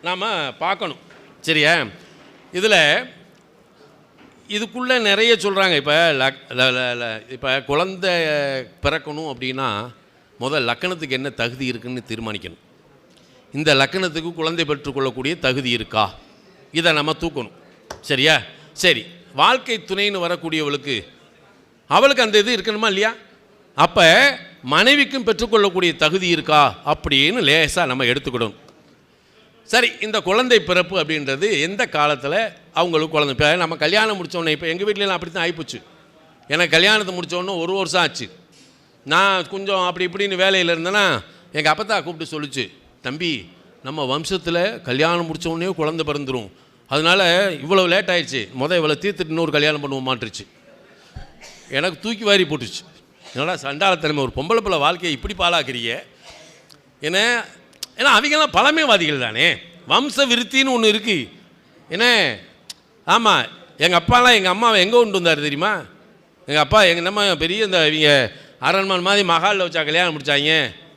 நாம் பார்க்கணும். சரியா? இதில் இதுக்குள்ளே நிறைய சொல்கிறாங்க. இப்போ குழந்தை பிறக்கணும் அப்படின்னா முதல் லக்கணத்துக்கு என்ன தகுதி இருக்குதுன்னு தீர்மானிக்கணும். இந்த லக்கணத்துக்கு குழந்தை பெற்றுக்கொள்ளக்கூடிய தகுதி இருக்கா, இதை நம்ம தூக்கணும். சரியா? சரி, வாழ்க்கை துணைன்னு வரக்கூடியவளுக்கு அவளுக்கு அந்த இது இருக்கணுமா இல்லையா? அப்போ மனைவிக்கும் பெற்றுக்கொள்ளக்கூடிய தகுதி இருக்கா அப்படின்னு லேசாக நம்ம எடுத்துக்கிடணும். சரி, இந்த குழந்தை பிறப்பு அப்படின்றது எந்த காலத்தில் அவங்களுக்கு குழந்தை, இப்போ நம்ம கல்யாணம் முடித்தோடனே, இப்போ எங்கள் வீட்டிலலாம் அப்படி தான் ஆகிப்போச்சு. எனக்கு கல்யாணத்தை முடித்தோடனே 1 வருஷம் ஆச்சு. நான் கொஞ்சம் அப்படி இப்படின்னு வேலையில் இருந்தேன்னா எங்கள் அப்பத்தா கூப்பிட்டு சொல்லிச்சு, தம்பி நம்ம வம்சத்தில் கல்யாணம் முடித்தோடனே குழந்தை பிறந்துடும், அதனால் இவ்வளோ லேட் ஆயிடுச்சு, இவ்வளோ தீர்த்துட்டு இன்னொரு கல்யாணம் பண்ணுவோம் மாட்டுருச்சு. எனக்கு தூக்கி வாரி போட்டுச்சு. என்னடா சண்டாளத்தன்மை, ஒரு பொம்பளை பிள்ளை வாழ்க்கையை இப்படி பாழாக்குறீங்க. ஏன்னா அவங்கெல்லாம் பழமைவாதிகள் தானே, வம்ச விருத்தின்னு ஒன்று இருக்குது. என்ன ஆமாம், எங்கள் அப்பாலாம் எங்கள் அம்மாவை எங்கே கொண்டு வந்தார் தெரியுமா? எங்கள் அப்பா எங்கள் நம்ம பெரிய இந்த இவங்க அரண்மனை மாதிரி மகாலில் வச்சா கல்யாணம் முடிச்சாங்க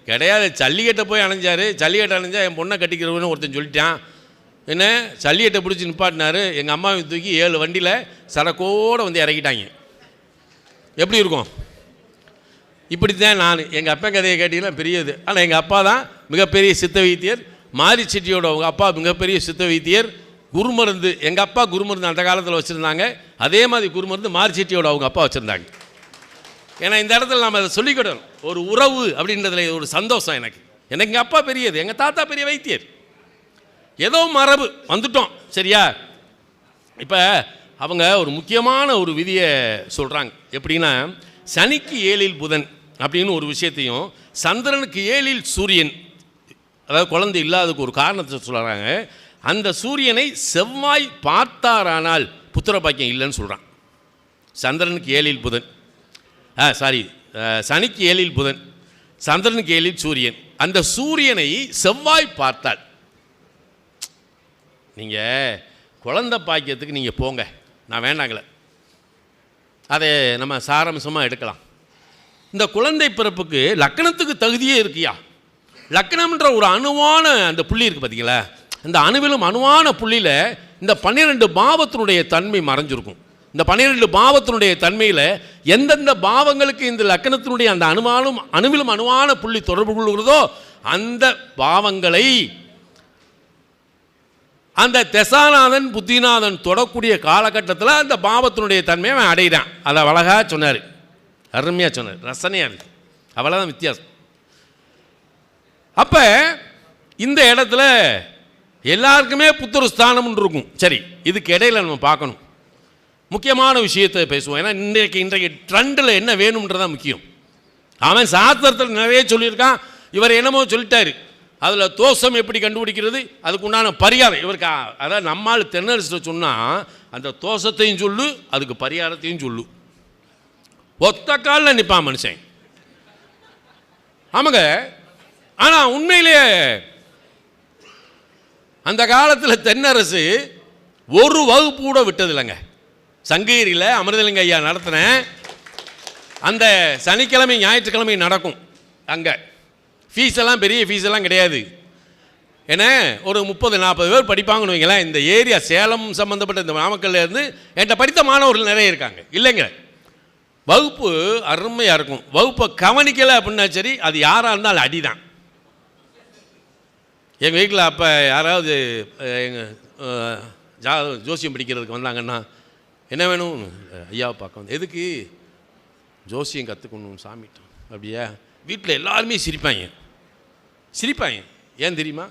கிடையாது. ஜல்லிக்கட்டை போய் அணைஞ்சார். ஜல்லிக்கட்டை அணைஞ்சா என் பொண்ணை கட்டிக்கிறவன்னு ஒருத்தன் சொல்லிட்டான். என்ன ஜல்லிக்கட்டை பிடிச்சி நிப்பாட்டினார். எங்கள் அம்மாவை தூக்கி 7 வண்டியில் சரக்கோடு வந்து இறக்கிட்டாங்க. எப்படி இருக்கும்? இப்படித்தான் நான் எங்கள் அப்பா கதையை கேட்டீங்கன்னா பெரியது. ஆனால் எங்கள் அப்பா தான் மிகப்பெரிய சித்த வைத்தியர். மாரி செட்டியோட அவங்க அப்பா மிகப்பெரிய சித்த வைத்தியர். குருமருந்து எங்கள் அப்பா குருமருந்து அந்த காலத்தில் வச்சுருந்தாங்க. அதே மாதிரி குருமருந்து மாரி செட்டியோட அவங்க அப்பா வச்சுருந்தாங்க. ஏன்னா இந்த இடத்துல நம்ம அதை சொல்லிக்கிடணும். ஒரு உறவு அப்படின்றதுல ஒரு சந்தோஷம் எனக்கு. எங்கள் அப்பா பெரியது, எங்கள் தாத்தா பெரிய வைத்தியர். ஏதோ மரபு வந்துட்டோம். சரியா? இப்போ அவங்க ஒரு முக்கியமான ஒரு விதியை சொல்கிறாங்க. எப்படின்னா, சனிக்கு 7ல் புதன் அப்படின்னு ஒரு விஷயத்தையும், சந்திரனுக்கு 7ல் சூரியன், அதாவது குழந்தை இல்லாததுக்கு ஒரு காரணத்தை சொல்கிறாங்க. அந்த சூரியனை செவ்வாய் பார்த்தாரானால் புத்திர பாக்கியம் இல்லைன்னு சொல்கிறான். சந்திரனுக்கு 7ல் புதன், சனிக்கு 7ல் புதன், சந்திரனுக்கு 7ல் சூரியன். அந்த சூரியனை செவ்வாய் பார்த்தால், நீங்கள் குழந்தை பாக்கியத்துக்கு நீங்கள் போங்க, நான் வேண்டாங்களே, அதை நம்ம சாராம்சமாக எடுக்கலாம். இந்த குழந்தை பிறப்புக்கு லக்கணத்துக்கு தகுதியே இருக்கியா? லக்கணம்ன்ற ஒரு அணுவான அந்த புள்ளி இருக்குது பார்த்தீங்களா? இந்த அணுவிலும் அணுவான புள்ளியில் இந்த 12 பாவத்தினுடைய தன்மை மறைஞ்சிருக்கும். இந்த 12 பாவத்தினுடைய தன்மையில் எந்தெந்த பாவங்களுக்கு இந்த லக்கணத்தினுடைய அந்த அணுவிலும் அணுவான புள்ளி தொடர்பு கொள்கிறதோ அந்த பாவங்களை அந்த தசாநாதன் புத்திநாதன் தொடக்கூடிய காலகட்டத்தில் அந்த பாவத்தினுடைய தன்மையை அவன் அடைகிறான். அதை அழகாக சொன்னார், அருமையாக சொன்னார், ரசனையாக இருக்குது. அவ்வளோதான் வித்தியாசம். அப்போ இந்த இடத்துல எல்லாருக்குமே புத்திர ஸ்தானம்னு இருக்கும். சரி, இதுக்கு இடையில் நம்ம பார்க்கணும், முக்கியமான விஷயத்தை பேசுவோம். ஏன்னா இன்றைக்கு ட்ரெண்டில் என்ன வேணும்ன்றதான் முக்கியம். அவன் சாஸ்திரத்தில் நிறைய சொல்லியிருக்கான், இவர் என்னமோ சொல்லிட்டாரு. அதில் தோஷம் எப்படி கண்டுபிடிக்கிறது, அதுக்கு உண்டான பரிகாரம் இவருக்கு. அதாவது நம்மால் தென்னரசு சொன்னால் அந்த தோஷத்தையும் சொல்லு, அதுக்கு பரிகாரத்தையும் சொல்லு. ஒத்த காலில் நிற்பான் மனுஷன். ஆமாங்க. ஆனால் உண்மையிலேயே அந்த காலத்தில் தென்னரசு ஒரு வகுப்பு கூட விட்டதில்லைங்க. சங்ககிரியில் அமிர்தலிங்க ஐயா நடத்தினேன். அந்த சனிக்கிழமை ஞாயிற்றுக்கிழமை நடக்கும். அங்கே ஃபீஸெல்லாம் பெரிய ஃபீஸெல்லாம் கிடையாது. ஏன்னா ஒரு 30-40 பேர் படிப்பாங்கன்னு வைங்களேன். இந்த ஏரியா சேலம் சம்மந்தப்பட்ட இந்த நாமக்கல்லேருந்து என்கிட்ட படித்த மாணவர்கள் நிறைய இருக்காங்க. இல்லைங்க, வகுப்பு அருமையாக இருக்கும். வகுப்பை கவனிக்கலை அப்படின்னா சரி, அது யாராக இருந்தாலும் அடி தான். எங்கள் வீட்டில் அப்போ யாராவது எங்கள் ஜோசியம் படிக்கிறதுக்கு வந்தாங்கன்னா, என்ன வேணும்? ஐயாவை பார்க்க வந்து, எதுக்கு? ஜோசியம் கற்றுக்கணும் சாமிட்டோம். அப்படியா? வீட்டில் எல்லாருமே சிரிப்பாங்க. ஏன் தெரியுமா?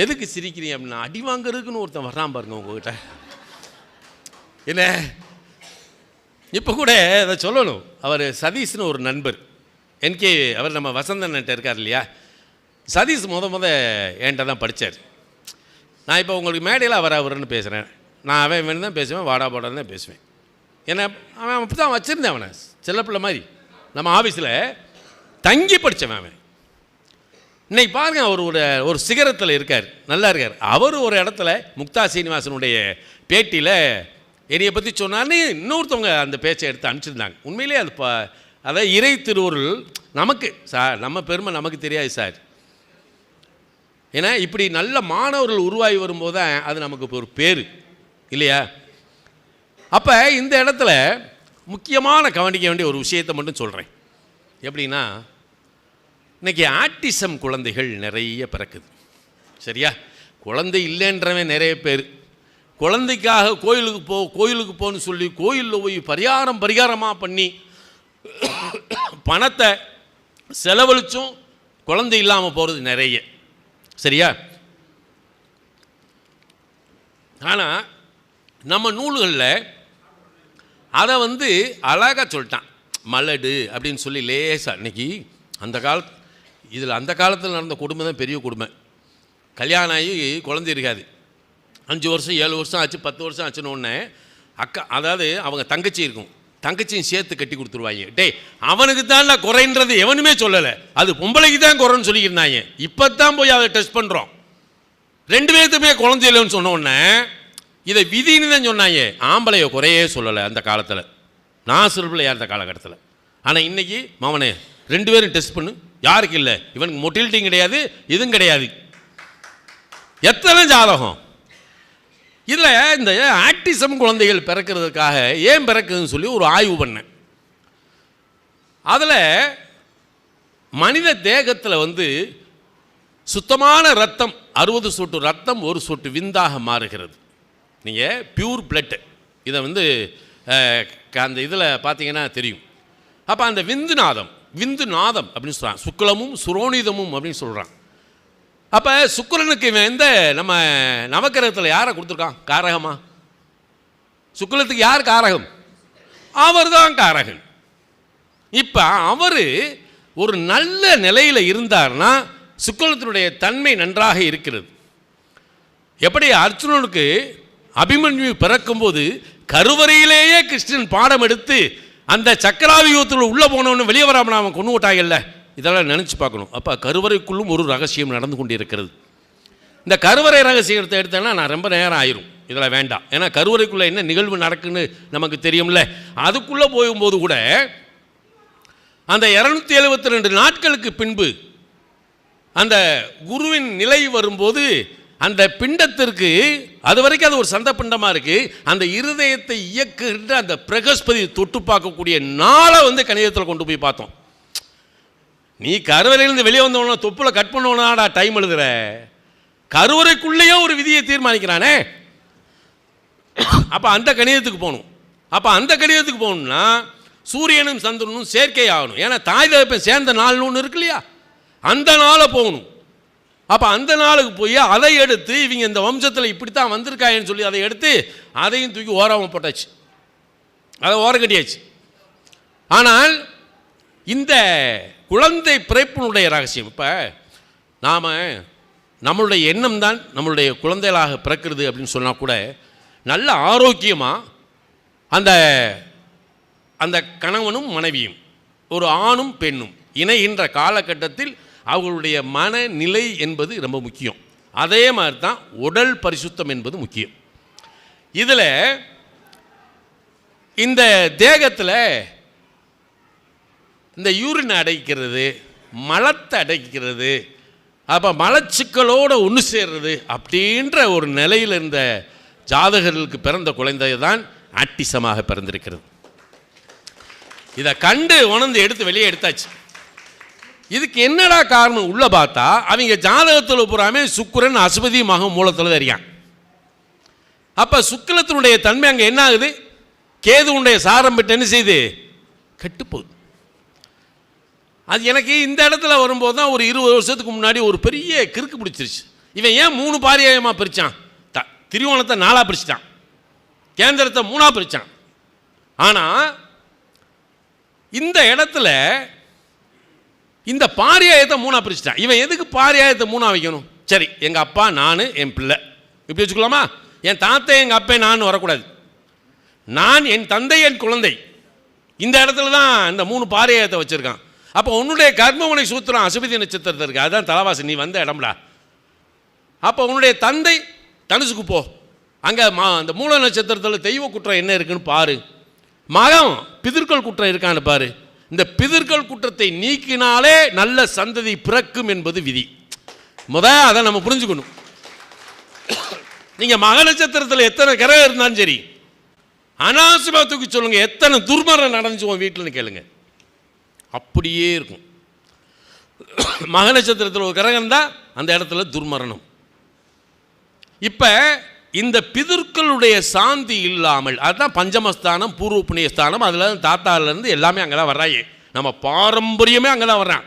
எதுக்கு சிரிக்கிறீங்க அப்படின்னா, அடி வாங்கிறதுக்குன்னு ஒருத்தன் வர்றான் பாருங்க உங்ககிட்ட. என்ன இப்போ கூட அதை சொல்லணும். அவர் சதீஷ்னு ஒரு நண்பர், என்கே, அவர் நம்ம வசந்தன்ட்ட இருக்கார் இல்லையா? சதீஷ் என்கிட்ட தான் படித்தார். நான் இப்போ உங்களுக்கு மேடையில் அவருன்னு பேசுகிறேன். நான் அவன் வேணும் தான் பேசுவேன், வாடா போடான்னு தான் பேசுவேன். ஏன்னா அவன் அப்படி தான் வச்சுருந்தேன். அவனை செல்லப்பிள்ளை மாதிரி நம்ம ஆஃபீஸில் தங்கி படித்தவன் அவன். இன்னைக்கு பாருங்க, அவர் ஒரு சிகரத்தில் இருக்கார், நல்லா இருக்கார். அவர் ஒரு இடத்துல முக்தா சீனிவாசனுடைய பேட்டியில் என்னையை பற்றி சொன்னான்னு இன்னொருத்தவங்க அந்த பேச்சை எடுத்து அனுப்பிச்சிருந்தாங்க. உண்மையிலே அது அதை இறை திருவருள் நமக்கு சார், நம்ம பெருமை நமக்கு தெரியாது சார். ஏன்னா இப்படி நல்ல மாணவர்கள் உருவாகி வரும்போது தான் அது நமக்கு ஒரு பேர் இல்லையா? அப்போ இந்த இடத்துல முக்கியமான கவனிக்க வேண்டிய ஒரு விஷயத்தை மட்டும் சொல்கிறேன். எப்படின்னா, இன்றைக்கி ஆட்டிசம் குழந்தைகள் நிறைய பிறக்குது. சரியா? குழந்தை இல்லைன்றவன் நிறைய பேர். குழந்தைக்காக கோயிலுக்கு போன்னு சொல்லி கோயிலில் போய் பரிகாரமாக பண்ணி பணத்தை செலவழிச்சும் குழந்தை இல்லாமல் போகிறது நிறைய. சரியா? ஆனால் நம்ம நூல்களில் அதை அழகாக சொல்லிட்டான். மலடு அப்படின்னு சொல்லி லேசாக. இன்றைக்கி அந்த காலத்தில் நடந்த கொடுமை தான் பெரிய கொடுமை. கல்யாணம் ஆகி குழந்தை இருக்காது, 5 வருஷம் 7 வருஷம் ஆச்சு, 10 வருஷம் ஆச்சுன்னு ஒன்று அக்கா, அதாவது அவங்க தங்கச்சி இருக்கும், தங்கச்சியும் சேர்த்து கட்டி கொடுத்துருவாங்க. டேய், அவனுக்கு தான் குறைன்றது எவனுமே சொல்லலை, அது பொம்பளைக்கு தான் குறைன்னு சொல்லியிருந்தாங்க. இப்போ தான் போய் அதை டெஸ்ட் பண்ணுறோம். 2 பேர்த்துமே குழந்தை இல்லைன்னு சொன்ன உடனே இதை விதின்னு தான் சொன்னாங்க. ஆம்பளைய குறையே சொல்லலை அந்த காலத்தில், நான் சிறுபிள்ளையா இருந்த காலகட்டத்தில். ஆனால் இன்னைக்கு மாமனே 2 பேரும் டெஸ்ட் பண்ணு, யாருக்கு இல்லை, இவனுக்கு மொட்டிலிட்டியும் கிடையாது, இதுவும் கிடையாது. எத்தனை ஜாதகம் இதில். இந்த ஆட்டிசம் குழந்தைகள் பிறக்கிறதுக்காக ஏன் பிறக்குதுன்னு சொல்லி ஒரு ஆய்வு பண்ணேன். அதில் மனித தேகத்தில் வந்து சுத்தமான ரத்தம் 60 சொட்டு ரத்தம் 1 சொட்டு விந்தாக மாறுகிறது. நீங்கள் பியூர் பிளட் இதை வந்து அந்த இதில் பார்த்தீங்கன்னா தெரியும். அப்போ அந்த விந்து நாதம் அப்படின்னு சொல்கிறான். சுக்லமும் சுரோனிதமும் அப்படின்னு சொல்கிறான். அப்போ சுக்கிரனுக்கு இவன் எந்த நம்ம நவக்கிரகத்தில் யாரை கொடுத்துருக்கான் காரகமா? சுக்கிரத்துக்கு யார் காரகம்? அவர் தான் காரகன். இப்போ அவர் ஒரு நல்ல நிலையில் இருந்தார்னா சுக்கிரத்தினுடைய தன்மை நன்றாக இருக்கிறது. எப்படி அர்ஜுனனுக்கு அபிமன்யு பிறக்கும்போது கருவறையிலேயே கிருஷ்ணன் பாடம் எடுத்து அந்த சக்கராவியூகத்தில் உள்ளே போனவனு வெளியே வராமல் அவன் கொண்டு விட்டாங்கல்ல, இதெல்லாம் நினச்சி பார்க்கணும். அப்போ கருவறைக்குள்ளும் ஒரு ரகசியம் நடந்து கொண்டு இருக்கிறது. இந்த கருவறை ரகசியத்தை எடுத்தேன்னா நான் ரொம்ப நேரம் ஆயிரும், இதில் வேண்டாம். ஏன்னா கருவறைக்குள்ளே என்ன நிகழ்வு நடக்குன்னு நமக்கு தெரியும்ல. அதுக்குள்ளே போகும்போது கூட அந்த 272 நாட்களுக்கு பின்பு அந்த குருவின் நிலை வரும்போது அந்த பிண்டத்திற்கு அது வரைக்கும் அது ஒரு சந்த பிண்டமாக இருக்குது. அந்த இருதயத்தை இயக்குகின்ற அந்த பிரகஸ்பதி தொட்டு பார்க்கக்கூடிய நாளை வந்து கணிதத்தில் கொண்டு போய் பார்த்தோம். நீ கருவறையிலேருந்து வெளியே வந்தவனா தொப்புல கட் பண்ணவனாடா டைம் எழுதுற, கருவறைக்குள்ளேயே ஒரு விதியை தீர்மானிக்கிறானே. அப்போ அந்த கணிதத்துக்கு போகணும். அப்போ அந்த கணிதத்துக்கு போகணும்னா சூரியனும் சந்திரனும் சேர்க்கை ஆகணும். ஏன்னா தாய் தகப்பன் சேர்ந்த நாள்னு ஒன்று இருக்கு இல்லையா, அந்த நாளை போகணும். அப்போ அந்த நாளுக்கு போய் அதை எடுத்து இவங்க இந்த வம்சத்தில் இப்படித்தான் வந்திருக்காங்கன்னு சொல்லி அதை எடுத்து அதையும் தூக்கி ஓரமாக போட்டாச்சு, அதை ஓரம் கட்டியாச்சு. ஆனால் இந்த குழந்தை பிறப்பினுடைய ரகசியம், இப்போ நாம் நம்மளுடைய எண்ணம் தான் நம்மளுடைய குழந்தைகளாக பிறக்கிறது அப்படின்னு சொன்னால் கூட நல்ல ஆரோக்கியமாக அந்த அந்த கணவனும் மனைவியும் ஒரு ஆணும் பெண்ணும் இணைகின்ற காலகட்டத்தில் அவர்களுடைய மனநிலை என்பது ரொம்ப முக்கியம். அதே மாதிரி தான் உடல் பரிசுத்தம் என்பது முக்கியம். இதில் இந்த தேகத்தில் இந்த யூரின் அடைக்கிறது, மலத்தை அடைக்கிறது, அப்போ மலச்சிக்கலோடு ஒன்று சேர்றது அப்படின்ற ஒரு நிலையில் இருந்த ஜாதகர்களுக்கு பிறந்த குழந்தை தான் ஆட்டிசமாக பிறந்திருக்கிறது. இதை கண்டு உணர்ந்து எடுத்து வெளியே எடுத்தாச்சு. இதுக்கு என்னடா காரணம் உள்ள பார்த்தா அவங்க ஜாதகத்தில் பூராமே சுக்கிரன் அசுபதி மகம் மூலத்தில் தெரியும். அப்போ சுக்கிரத்தினுடைய தன்மை அங்கே என்ன ஆகுது, கேதுவுடைய சாரம் பெற்று என்ன செய்யுது, கெட்டுப்போகுது. அது எனக்கு இந்த இடத்துல வரும்போது தான் ஒரு 20 வருஷத்துக்கு முன்னாடி ஒரு பெரிய கிறுக்கு பிடிச்சிருச்சு. இவன் ஏன் 3 பாரியாயமாக பிரித்தான்? திரிவோணத்தை 4 பிரிச்சுட்டான், கேந்திரத்தை 3 பிரித்தான். ஆனால் இந்த இடத்துல இந்த பாரியாயத்தை 3 பிரிச்சுட்டான். இவன் எதுக்கு பாரியாயத்தை 3 வைக்கணும்? சரி, எங்கள் அப்பா நான் என் பிள்ளை இப்படி வச்சுக்கலாமா? என் தாத்தை எங்கள் அப்பா நான் வரக்கூடாது, நான் என் தந்தை என் குழந்தை, இந்த இடத்துல தான் இந்த 3 பாரியாயத்தை வச்சுருக்கான். அப்போ உன்னுடைய கர்மவனை சூத்திரம் அசுபதி நட்சத்திரத்தில் இருக்கு, அதுதான் தலவாசி, நீ வந்த இடம்டா. அப்போ உன்னுடைய தந்தை தனுசுக்கு போ, அங்கே அந்த மூல நட்சத்திரத்தில் தெய்வ குற்றம் என்ன இருக்குன்னு பாரு, மகம் பிதிர்கள் குற்றம் இருக்கான்னு பாரு. இந்த பிதிர்கள் குற்றத்தை நீக்கினாலே நல்ல சந்ததி பிறக்கும் என்பது விதி. அதை நம்ம புரிஞ்சுக்கணும். நீங்கள் மக நட்சத்திரத்தில் எத்தனை கிரகம் இருந்தாலும் சரி, அனாவசியத்துக்கு சொல்லுங்க எத்தனை துர்மரணம் நடந்துச்சு உன் வீட்டில்னு கேளுங்க, அப்படியே இருக்கும். மக நட்சத்திரத்தில் ஒரு கிரகம் தான் அந்த இடத்துல துர்மரணம். இப்போ இந்த பிதர்களுடைய சாந்தி இல்லாமல், அதுதான் பஞ்சமஸ்தானம் பூர்வ புண்ணியஸ்தானம், அதில் தாத்தாலேருந்து எல்லாமே அங்கே தான் வர்றாங்க, நம்ம பாரம்பரியமே அங்கே தான் வர்றான்.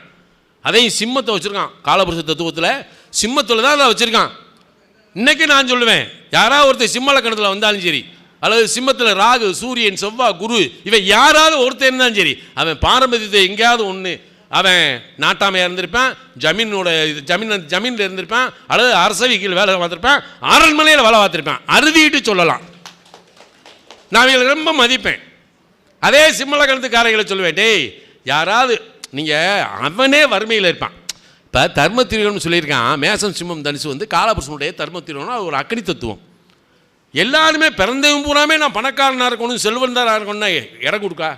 அதையும் சிம்மத்தை வச்சுருக்கான், காலபுருஷ தத்துவத்தில் சிம்மத்தில் தான் அதை வச்சுருக்கான். இன்றைக்கி நான் சொல்லுவேன், யாராவது ஒருத்தர் சிம்ம லக்கணத்தில் வந்தாலும் சரி, அல்லது சிம்மத்தில் ராகு சூரியன் செவ்வாய் குரு இவன் யாராவது ஒருத்தர் இருந்தாலும் சரி, அவன் பாரம்பரியத்தை எங்கேயாவது ஒன்று, அவன் நாட்டாமையாக இருந்திருப்பான், ஜமீனில் இருந்திருப்பான், அல்லது அரசவைகள் வேலை பார்த்துருப்பான், அரண்மனையில் வேலை பார்த்துருப்பான், அறுதிட்டு சொல்லலாம். நான் இவங்களை ரொம்ப மதிப்பேன். அதே சிம்மல கணத்துக்காரர்களை சொல்லுவேன், டேய் யாராவது நீங்கள் அவனே வறுமையில் இருப்பான். இப்போ தர்ம திரியோன்னு சொல்லியிருக்கான். மேசம் சிம்மம் தனுசு வந்து காலபுருஷனுடைய தர்ம திரியோன்னா ஒரு அக்கனி தத்துவம். எல்லாருமே பிறந்தவன் பூராமே நான் பணக்காரனாக இருக்கணும் செல்வந்தாராக இருக்கணும்னா இடம் கொடுக்கா.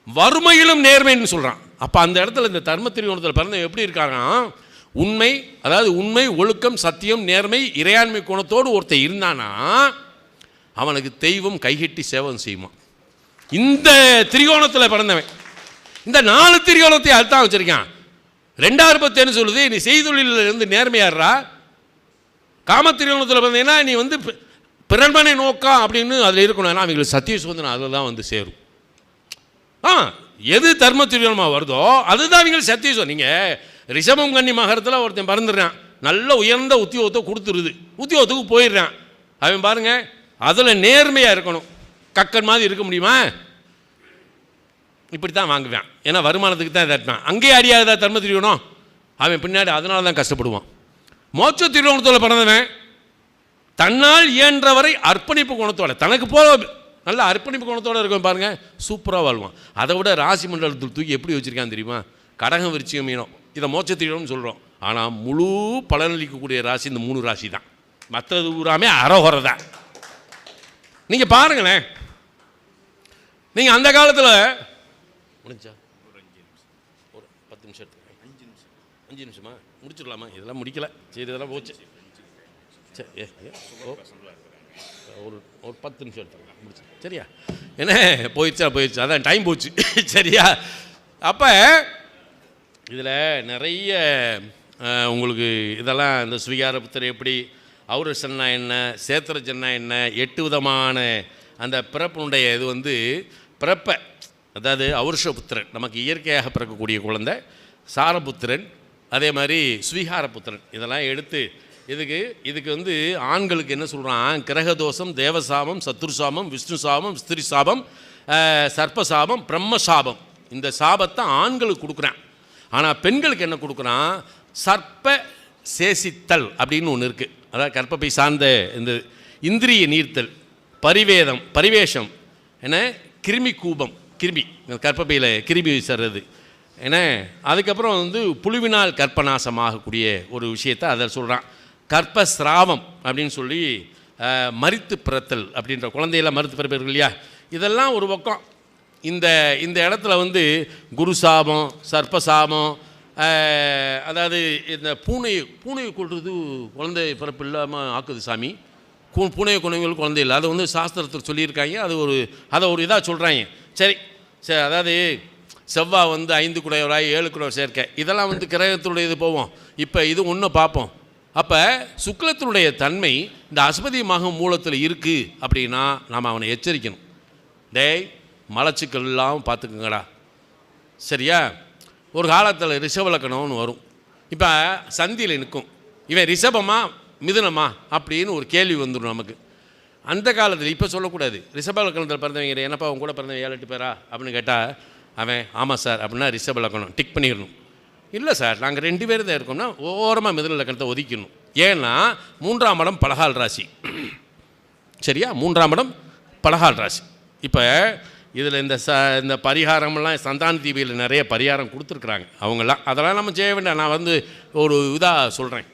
வறுமையிலும் நேர்மைன்னு சொல்கிறான். அப்போ அந்த இடத்துல இந்த தர்ம திரியோணத்தில் பிறந்தவன் எப்படி இருக்காங்க, உண்மை, அதாவது உண்மை, ஒழுக்கம், சத்தியம், நேர்மை, இறையாண்மை குணத்தோடு ஒருத்தர் இருந்தானா அவனுக்கு தெய்வம் கைகட்டி சேவம் செய்யுமா. இந்த திரிகோணத்தில் பிறந்தவன் இந்த 4 திரிகோணத்தை அழுத்தான் வச்சிருக்கான். 2010 சொல்லுது, நீ செய்தொழிலில் இருந்து நேர்மையாடுறா. காமத்திரிகோணத்தில் பிறந்தீங்கன்னா நீ வந்து பிறன்மனை நோக்கம் அப்படின்னு அதில் இருக்கணும். ஏன்னா அவங்களுக்கு சத்திய சுதந்திரம் அதில் தான் வந்து சேரும். எது தர்ம திரிகோணமாக வருதோ அதுதான் அவங்களுக்கு சத்திய சுதந்திரம். நீங்கள் ரிஷபம் கன்னி மகரத்தில் ஒருத்தன் பறந்துடுறான், நல்ல உயர்ந்த உத்தியோகத்தை கொடுத்துருது, உத்தியோகத்துக்கு போயிடுறான். அவன் பாருங்க அதில் நேர்மையாக இருக்கணும். கக்கன் மாதிரி இருக்க முடியுமா? இப்படி தான் வாங்குவேன். ஏன்னா வருமானத்துக்கு தான் தட்டினான். அங்கேயே அடியாதா தர்ம திரிகோணம். அவன் பின்னாடி அதனால தான் கஷ்டப்படுவான். மோட்ச திரிகோணத்தில் பிறந்தவன் தன்னால் இயன்றவரை அர்ப்பணிப்பு குணத்தோட, தனக்கு போல நல்ல அர்ப்பணிப்பு குணத்தோடு இருக்கும் பாருங்க, சூப்பராக வாழ்வான். அதை விட ராசி மண்டலத்தில் தூக்கி எப்படி வச்சுருக்கான்னு தெரியுமா? கடகம் விருச்சிகம் மீனம், இதை மோட்ச திரிகோணம்னு சொல்கிறோம். ஆனால் முழு பலனளிக்கக்கூடிய ராசி இந்த 3 ராசி தான். மற்றது ஊராமே அறகுறை தான். நீங்கள் பாருங்களேன், நீங்கள் அந்த காலத்தில் முடிஞ்சா ஒரு 10 நிமிஷம் எடுத்துக்கேன். 5 நிமிஷமா முடிச்சிடலாமா? இதெல்லாம் முடிக்கல. சரி இதெல்லாம் போச்சு. சரி ஒரு 10 நிமிஷம் எடுத்துக்கலாம், முடிச்சு. சரியா? என்ன போயிடுச்சு, அதான் டைம் போச்சு. சரியா? அப்போ இதில் நிறைய உங்களுக்கு இதெல்லாம் இந்த சுவிகார புத்தர் எப்படி, அவுரசன்னா என்ன, சேத்திரஜன்னா என்ன, 8 விதமான அந்த பிறப்பினுடைய இது வந்து பிறப்பை, அதாவது அவுருஷபுத்திரன் நமக்கு இயற்கையாக பிறக்கக்கூடிய குழந்தை, சாரபுத்திரன், அதே மாதிரி ஸ்வீகாரபுத்திரன், இதெல்லாம் எடுத்து இதுக்கு வந்து ஆண்களுக்கு என்ன சொல்கிறான், கிரகதோஷம், தேவசாபம், சத்ருசாபம், விஷ்ணு சாபம், ஸ்திரி சாபம், சர்ப்பசாபம், பிரம்மசாபம், இந்த சாபத்தை ஆண்களுக்கு கொடுக்குறான். ஆனால் பெண்களுக்கு என்ன கொடுக்குறான், சர்ப்ப சேசித்தல் அப்படின்னு ஒன்று இருக்குது. அதாவது கற்பப்பை சார்ந்த இந்த இந்திரிய நீர்த்தல், பரிவேஷம், என்ன கிருமி கூபம், கிருமி கற்பப்பையில் கிருமி வீசுறது, ஏன்னா அதுக்கப்புறம் வந்து புழுவினால் கற்பநாசமாகக்கூடிய ஒரு விஷயத்தை அதை சொல்கிறான். கற்பஸ்ராவம் அப்படின்னு சொல்லி மரித்து பிறத்தல் அப்படின்ற குழந்தையெல்லாம் மறுத்து பிறப்பீர்கள் இல்லையா, இதெல்லாம் ஒரு பக்கம். இந்த இடத்துல வந்து குரு சாபம், சர்ப்பசாபம், அதாவது இந்த பூனையை கொள்வது குழந்தை பிறப்பு இல்லாமல் ஆக்குது சாமி. பூனையை கொண்டவங்களுக்கு குழந்தை இல்லை, அதை வந்து சாஸ்திரத்தில் சொல்லியிருக்காங்க. அதை ஒரு இதாக சொல்கிறாங்க. சரி, அதாவது செவ்வாய் வந்து 5 குடையவராய் 7 குடையவர் சேர்க்க, இதெல்லாம் வந்து கிரகத்தினுடைய இது போவோம். இப்போ இது ஒன்று பார்ப்போம். அப்போ சுக்லத்தினுடைய தன்மை இந்த அஸ்பதி மகம் மூலத்தில் இருக்குது அப்படின்னா நாம் அவனை எச்சரிக்கணும். டேய் மலச்சிக்கல் இல்லாமல் பார்த்துக்குங்கடா. சரியா? ஒரு காலத்தில் ரிஷபலக்கணம்னு வரும். இப்போ சந்தியில் நிற்கும், இவன் ரிஷபமா மிதுனமா அப்படின்னு ஒரு கேள்வி வந்துடும் நமக்கு. அந்த காலத்தில் இப்போ சொல்லக்கூடாது. ரிஷபலக்கணத்தில் பிறந்தவங்க, என்னப்பா அவங்க கூட பிறந்தவங்க 7-8 பேரா அப்படின்னு கேட்டால் அவன் ஆமாம் சார் அப்படின்னா ரிஷபலக்கணம் டிக் பண்ணிடணும். இல்லை சார் நாங்கள் 2 பேர் தான் இருக்கோம்னா ஓரமாக மிதுன லக்கணத்தை ஒதுக்கணும். ஏன்னா 3ஆம் இடம் பலகால் ராசி. சரியா? 3ஆம் இடம் பலகால் ராசி. இப்போ இதில் இந்த பரிகாரமெல்லாம் சந்தான தீபியில் நிறைய பரிகாரம் கொடுத்துருக்குறாங்க அவங்கெல்லாம். அதெல்லாம் நம்ம செய்ய வேண்டாம். நான் வந்து ஒரு இதாக சொல்கிறேன்,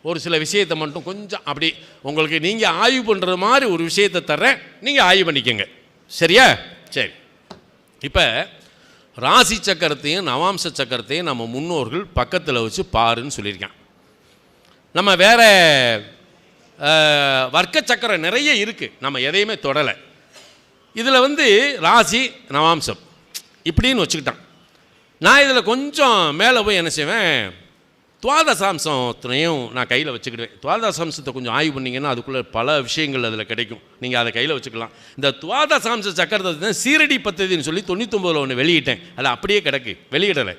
ஒரு சில விஷயத்தை மட்டும் கொஞ்சம் அப்படி உங்களுக்கு நீங்கள் ஆய்வு பண்ணுறது மாதிரி ஒரு விஷயத்தை தர்றேன், நீங்கள் ஆய்வு பண்ணிக்கோங்க. சரியா? சரி. இப்போ ராசி சக்கரத்தையும் நவாம்ச சக்கரத்தையும் நம்ம முன்னோர்கள் பக்கத்தில் வச்சு பாருன்னு சொல்லியிருக்கான். நம்ம வேறு வர்க்க சக்கரம் நிறைய இருக்குது, நம்ம எதையுமே தொடலை. இதில் வந்து ராசி நவாம்சம் இப்படின்னு வச்சுக்கிட்டான். நான் இதில் கொஞ்சம் மேலே போய் என்ன செய்வேன், துவாதசாம்சத்தையும் நான் கையில் வச்சுக்கிடுவேன். துவாதசாம்சத்தை கொஞ்சம் ஆய்வு பண்ணிங்கன்னா அதுக்குள்ளே பல விஷயங்கள் அதில் கிடைக்கும். நீங்கள் அதை கையில் வச்சுக்கலாம். இந்த துவாதசாம்ச சக்கரத்தை சீரடி பத்ததின்னு சொல்லி 99 ஒன்று வெளியிட்டேன். அதில் அப்படியே கிடக்கு, வெளியிடலை.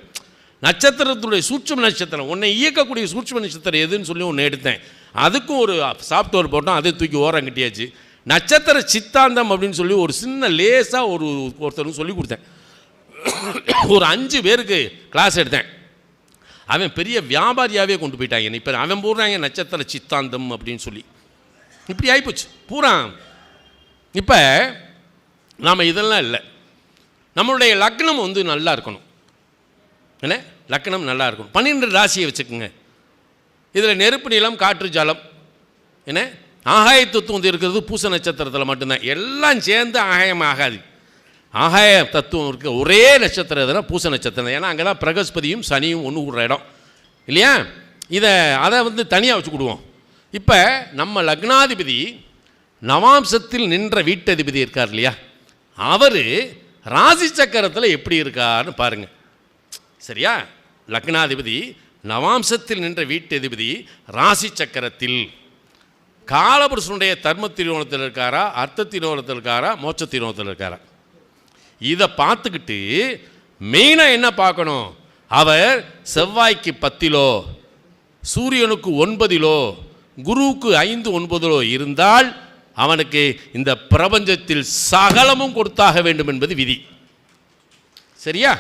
நட்சத்திரத்துடைய சூட்சும நட்சத்திரம், உன்னை இயக்கக்கூடிய சூட்சும நட்சத்திரம் எதுன்னு சொல்லி ஒன்று எடுத்தேன். அதுக்கும் ஒரு சாஃப்ட்வேர் போட்டோம், அதை தூக்கி ஓரம் கட்டியாச்சு. நட்சத்திர சித்தாந்தம் அப்படின்னு சொல்லி ஒரு சின்ன லேசாக ஒருத்தருக்கு சொல்லி கொடுத்தேன். ஒரு 5 பேருக்கு கிளாஸ் எடுத்தேன். அவன் பெரிய வியாபாரியாகவே கொண்டு போயிட்டாங்க. இப்போ அவன் போடுறாங்க நட்சத்திர சித்தாந்தம் அப்படின்னு சொல்லி. இப்படி ஆகிப்போச்சு பூரா. இப்போ நாம் இதெல்லாம் இல்லை. நம்மளுடைய லக்னம் வந்து நல்லா இருக்கணும். என்ன லக்னம் நல்லா இருக்கணும். 12 ராசியை வச்சுக்கோங்க. இதில் நெருப்பு, நிலம், காற்று, ஜலம், என்ன ஆகாய தத்துவம் வந்து இருக்கிறது பூச நட்சத்திரத்தில் மட்டும்தான். எல்லாம் சேர்ந்து ஆகாயம் ஆகாது. ஆகாய தத்துவம் இருக்க ஒரே நட்சத்திரம் எதுனா பூச நட்சத்திரம். ஏன்னா அங்கே தான் பிரகஸ்பதியும் சனியும் ஒன்று கூடுற இடம் இல்லையா? அதை வந்து தனியாக வச்சுக்கிடுவோம். இப்போ நம்ம லக்னாதிபதி நவாம்சத்தில் நின்ற வீட்டதிபதி இருக்கார் இல்லையா, அவர் ராசி சக்கரத்தில் எப்படி இருக்காருன்னு பாருங்கள். சரியா? லக்னாதிபதி நவாம்சத்தில் நின்ற வீட்டதிபதி ராசி சக்கரத்தில் காலபுருஷனுடைய தர்ம திருவோணத்தில் இருக்காரா, அர்த்த திருவோணத்தில் இருக்காரா, மோட்ச திருவோணத்தில் இருக்காரா, இதை பார்த்துக்கிட்டு மெயினாக என்ன பார்க்கணும், அவர் செவ்வாய்க்கு 10 சூரியனுக்கு 9 குருவுக்கு 5 9 இருந்தால் அவனுக்கு இந்த பிரபஞ்சத்தில் சகலமும் கொடுத்தாக வேண்டும் என்பது விதி. சரியா?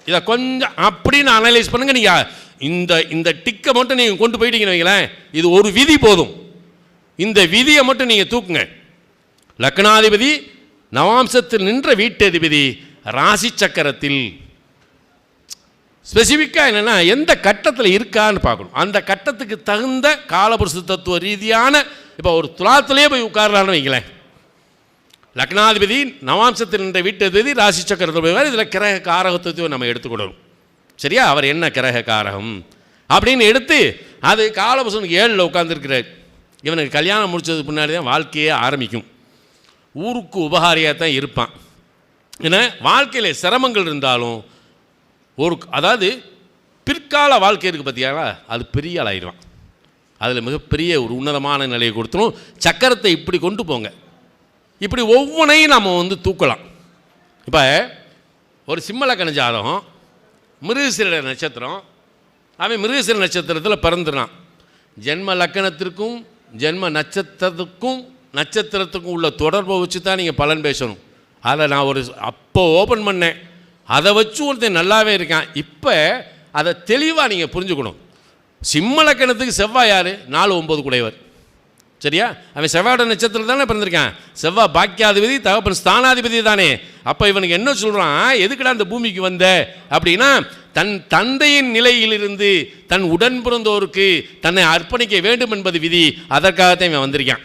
இதை கொஞ்சம் அப்படின்னு அனலைஸ் பண்ணுங்க. நீங்கள் இந்த டிக்கை மட்டும் நீங்கள் கொண்டு போயிட்டீங்கன்னு வைங்களேன், இது ஒரு விதி போதும். இந்த விதியை மட்டும் நீங்கள் தூக்குங்க. லக்னாதிபதி நவாம்சத்தில் நின்ற வீட்டதிபதி ராசி சக்கரத்தில் ஸ்பெசிஃபிக்காக என்னென்னா எந்த கட்டத்தில் இருக்கான்னு பார்க்கணும். அந்த கட்டத்துக்கு தகுந்த காலபுருஷ தத்துவ ரீதியான, இப்போ ஒரு துலாத்திலே போய் உட்காரலான்னு வைங்களேன், லக்னாதிபதி நவாம்சத்தில் நின்ற வீட்டதிபதி ராசி சக்கரத்தில் போய் இதில் கிரக காரகத்துவம் நம்ம எடுத்துக்கொள்ளணும். சரியா? அவர் என்ன கிரக காரகம் அப்படின்னு எடுத்து அது காலபுருஷனுக்கு 7 உட்காந்துருக்கிறார். இவனுக்கு கல்யாணம் முடிச்சதுக்கு முன்னாடி தான் வாழ்க்கையே ஆரம்பிக்கும். ஊருக்கு உபகாரியாக தான் இருப்பான். ஏன்னா வாழ்க்கையில் சிரமங்கள் இருந்தாலும் அதாவது பிற்கால வாழ்க்கை இருக்குது பார்த்தியாங்களா, அது பெரிய ஆள் ஆயிடுவான். அதில் மிகப்பெரிய ஒரு உன்னதமான நிலையை கொடுத்துரும். சக்கரத்தை இப்படி கொண்டு போங்க. இப்படி ஒவ்வொன்றையும் நம்ம வந்து தூக்கலாம். இப்போ ஒரு சிம்மலக்கண ஜாதகம், மிருகசீரிட நட்சத்திரம், அவன் மிருகசீர நட்சத்திரத்தில் பிறந்துறான். ஜென்ம லக்கணத்திற்கும் ஜென்ம நட்சத்திரத்துக்கும் உள்ள தொடர்பை வச்சு தான் நீங்கள் பலன் பேசணும். அதை நான் அப்போ ஓப்பன் பண்ணேன், அதை வச்சு ஒருத்தன் நல்லாவே இருக்கான். இப்போ அதை தெளிவாக நீங்கள் புரிஞ்சுக்கணும். சிம்ம லக்கணத்துக்கு செவ்வாய் யார்? 4 9 கூடையவர். சரியா? அவன் செவ்வாயோட நட்சத்திரம் தானே பிறந்திருக்கான். செவ்வாய் பாக்கியாதிபதி, தகப்பன் ஸ்தானாதிபதி தானே. அப்போ இவனுக்கு என்ன சொல்கிறான், எதுக்குடா அந்த பூமிக்கு வந்த அப்படின்னா, தன் தந்தையின் நிலையிலிருந்து தன் உடன் பிறந்தோருக்கு தன்னை அர்ப்பணிக்க வேண்டும் என்பது விதி. அதற்காகத்தான் இவன் வந்திருக்கான்.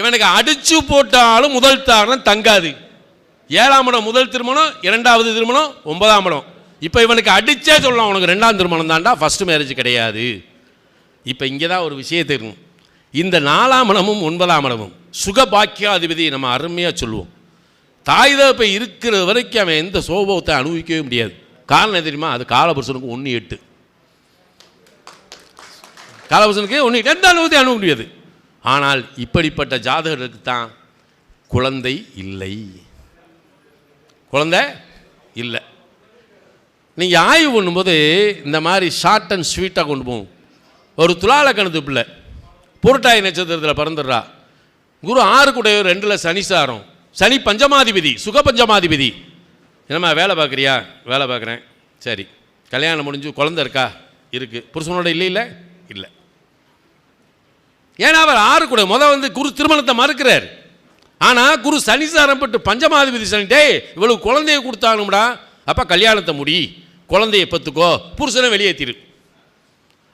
இவனுக்கு அடிச்சு போட்டாலும் முதல் தாரணம் தங்காது. 7ஆம் இடம் முதல் திருமணம், 2வது திருமணம், 9ஆம் இடம். இப்போ இவனுக்கு அடிச்சே சொல்லலாம், உனக்கு 2ஆம் திருமணம் தாண்டா, ஃபர்ஸ்ட் மேரேஜ் கிடையாது. இப்போ இங்கே தான் ஒரு விஷயத்தை இருக்கும். இந்த 4ஆம் இடமும் 9ஆம் இடமும் சுகபாக்கியாதிபதி நம்ம அருமையாக சொல்லுவோம். தாய் தகப்பை இருக்கிற வரைக்கும் அவன் எந்த சோபத்தை அனுபவிக்கவே முடியாது. காரணம் தெரியுமா? அது காலபுருஷனுக்கு 1 8. காலபுருஷனுக்கு 1 8 எந்த அனுபவத்தை அனுபவிக்க முடியாது. ஆனால் இப்படிப்பட்ட ஜாதகர்களுக்கு தான் குழந்தை இல்லை. குழந்தை இல்லை. நீங்கள் ஆய்வு பண்ணும்போது இந்த மாதிரி ஷார்ட் அண்ட் ஸ்வீட்டாக கொண்டு போகும். ஒரு துலாலக்கணத்து பிள்ளை புரட்டாதி நட்சத்திரத்தில் பிறந்துடுறா. குரு 6 கூடையவர் 2 சனி சாரம். சனி பஞ்சமாதிபதி, சுக பஞ்சமாதிபதி. என்னம்மா வேலை பார்க்குறியா? வேலை பார்க்குறேன். சரி, கல்யாணம் முடிஞ்சு குழந்தை இருக்கா? இருக்குது. புருஷனோட இல்லை இல்லை. ஏன்னா அவர் 6 கூட வந்து குரு திருமணத்தை மறுக்கிறார். ஆனால் குரு சனிசாரம் பட்டு பஞ்சமாதிபதி சனிட்டே இவளுக்கு குழந்தைய கொடுத்தானும்டா, அப்போ கல்யாணத்தை முடி, குழந்தைய பத்துக்கோ, புருஷனை வெளியேற்றிரு.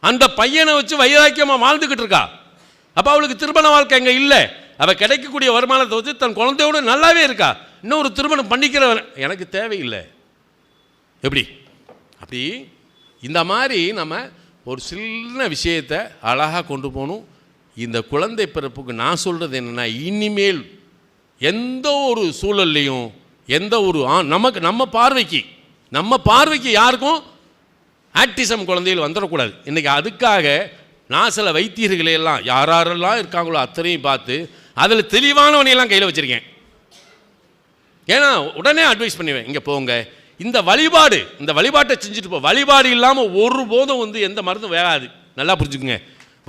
அந்த பையனை வச்சு வைராக்கியமாக வாழ்ந்துக்கிட்டு இருக்கா. அப்போ அவளுக்கு திருமண வாழ்க்கை எங்கே இல்லை. அவள் கிடைக்கக்கூடிய வருமானத்தை வச்சு தன் குழந்தையோடு நல்லாவே இருக்கா. இன்னொரு திருமணம் பண்ணிக்கிறவன் எனக்கு தேவையில்லை. எப்படி? அப்படி இந்த மாதிரி நம்ம ஒரு சின்ன விஷயத்தை அழகாக கொண்டு போகணும். இந்த குழந்தை பிறப்புக்கு நான் சொல்கிறது என்னென்னா, இனிமேல் எந்த ஒரு சூழல்லையும் எந்த ஒரு நம்ம பார்வைக்கு யாருக்கும் ஆக்டிசம் குழந்தைகள் வந்துடக்கூடாது. இன்றைக்கி அதுக்காக நான் சில வைத்தியர்களையெல்லாம் யாரெல்லாம் இருக்காங்களோ அத்தனையும் பார்த்து அதில் தெளிவானவனையெல்லாம் கையில் வச்சுருக்கேன். ஏன்னா உடனே அட்வைஸ் பண்ணுவேன், இங்கே போங்க, இந்த வழிபாட்டை செஞ்சுட்டு போ. வழிபாடு இல்லாமல் ஒருபோதும் எந்த மருந்தும் வேகாது. நல்லா புரிஞ்சுக்குங்க.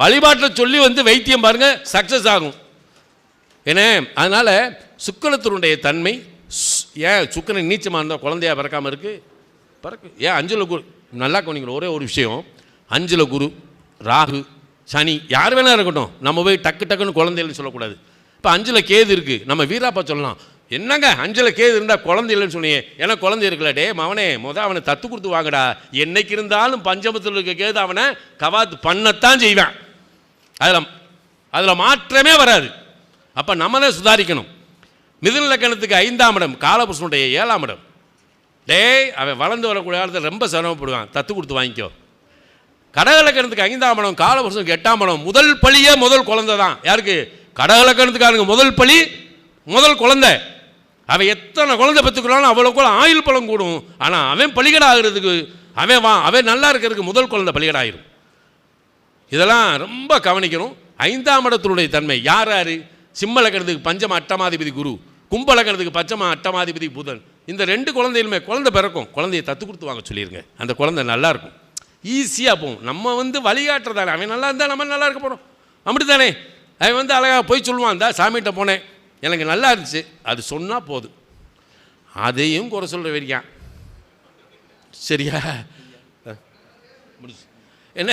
வழிபாட்டை சொல்லி வைத்தியம் பாருங்கள், சக்ஸஸ் ஆகும். ஏன்னா அதனால் சுக்கிரத்தினுடைய தன்மை, ஏன் சுக்கிரன் நீச்சமாக இருந்தால் குழந்தையா பிறக்காமல் இருக்குது? பிறக்கு. ஏன் 5ல் குரு நல்லா கவனிக்கிற ஒரே ஒரு விஷயம், 5ல் குரு, ராகு, சனி யார் வேணா இருக்கட்டும், நம்ம போய் டக்குன்னு குழந்தைகள்னு சொல்லக்கூடாது. இப்போ 5ல் கேது இருக்குது, நம்ம வீராப்பா சொல்லலாம், என்னங்க அஞ்சலில் கேது இருந்தால் குழந்தை இல்லைன்னு சொன்னியே, எனக்கு குழந்தை இருக்கல. டே மவனே, அவனை தத்து கொடுத்து வாங்கடா. என்னைக்கு இருந்தாலும் பஞ்சமத்தில் இருக்க கேது அவனை கவாத்து பண்ணத்தான் செய்வேன். அதில் மாற்றமே வராது. அப்போ நம்ம தான் சுதாரிக்கணும். மிதுன லக்கணத்துக்கு 5ஆம் இடம் காலபுருஷனுடைய 7ஆம் இடம். டேய், அவன் வளர்ந்து வரக்கூடிய காலத்தில் ரொம்ப சிரமப்படுவான், தத்து கொடுத்து வாங்கிக்கோ. கடக லக்கணத்துக்கு 5ஆம் இடம் காலபுருஷனுக்கு 8ஆம் இடம். முதல் பழியே முதல் குழந்தை தான். யாருக்கு? கடக லக்கணத்துக்காரங்க முதல் பழி முதல் குழந்தை. அவன் எத்தனை குழந்தை பெற்றுக்கிறாலும் அவ்வளோக்கு ஆயுள் பலம் கூடும். ஆனால் அவன் பலிகடை ஆகிறதுக்கு அவன் நல்லா இருக்கிறதுக்கு முதல் குழந்தை பலிகடை ஆயிரும். இதெல்லாம் ரொம்ப கவனிக்கணும். 5ஆம் இடத்தினுடைய தன்மை யார் யார்? சிம்ம லக்கணத்துக்கு பஞ்சம அட்டமாதிபதி குரு, கும்ப லக்கணத்துக்கு பஞ்சம அட்டமாதிபதி புதன். இந்த 2 குழந்தைகளுமே குழந்தை பிறக்கும். குழந்தையை தத்து கொடுத்து வாங்க சொல்லிடுங்க. அந்த குழந்தை நல்லா இருக்கும், ஈஸியாக போகும். நம்ம வழிகாட்டுறதானே. அவன் நல்லா இருந்தால் நம்ம நல்லா இருக்க போகிறோம். அப்படி தானே? அவன் அழகாக போய் சொல்லுவான், இந்த சாமிகிட்ட போனேன், எனக்கு நல்லா இருந்துச்சு, அது சொன்னால் போதும். அதையும் குறை சொல்கிற வரைக்கும் சரியா என்ன?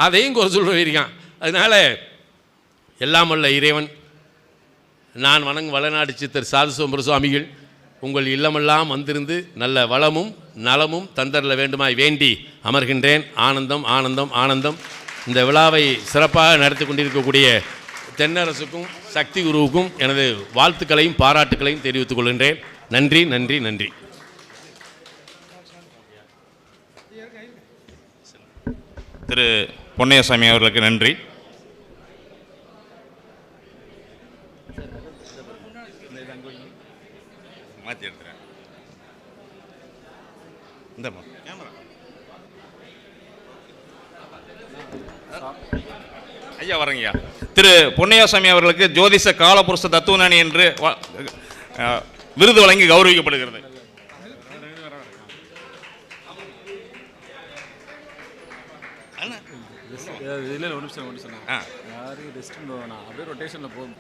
அதையும் குறை சொல்கிற வரைக்கும். அதனால் எல்லாம் வல்ல இறைவன், நான் வணங்கும் வளநாடு சித்தர் சாது சிதம்பர சுவாமிகள் உங்கள் இல்லமெல்லாம் வந்திருந்து நல்ல வளமும் நலமும் தந்தரல வேண்டுமாய் வேண்டி அமர்கின்றேன். ஆனந்தம் ஆனந்தம் ஆனந்தம். இந்த விழாவை சிறப்பாக நடத்தி கொண்டிருக்கக்கூடிய தென்னரசுக்கும் சக்தி குருவுக்கும் எனது வாழ்த்துக்களையும் பாராட்டுக்களையும் தெரிவித்துக் கொள்கின்றேன். நன்றி நன்றி நன்றி. திரு பொன்னையசாமி அவர்களுக்கு நன்றி. மாற்றி எடுத்துறேன். இந்தம்மா கேமரா. ஐயா வரங்கய்யா. திரு பொன்னையாசாமி அவர்களுக்கு ஜோதிஷ காலபுருஷ தத்துவஞானி என்று விருது வழங்கி கௌரவிக்கப்படுகிறது. இல்லை ஒரு நிமிஷம் யாரு ரெஸ்ட் அப்படியே ரொட்டேஷனில் போகும்.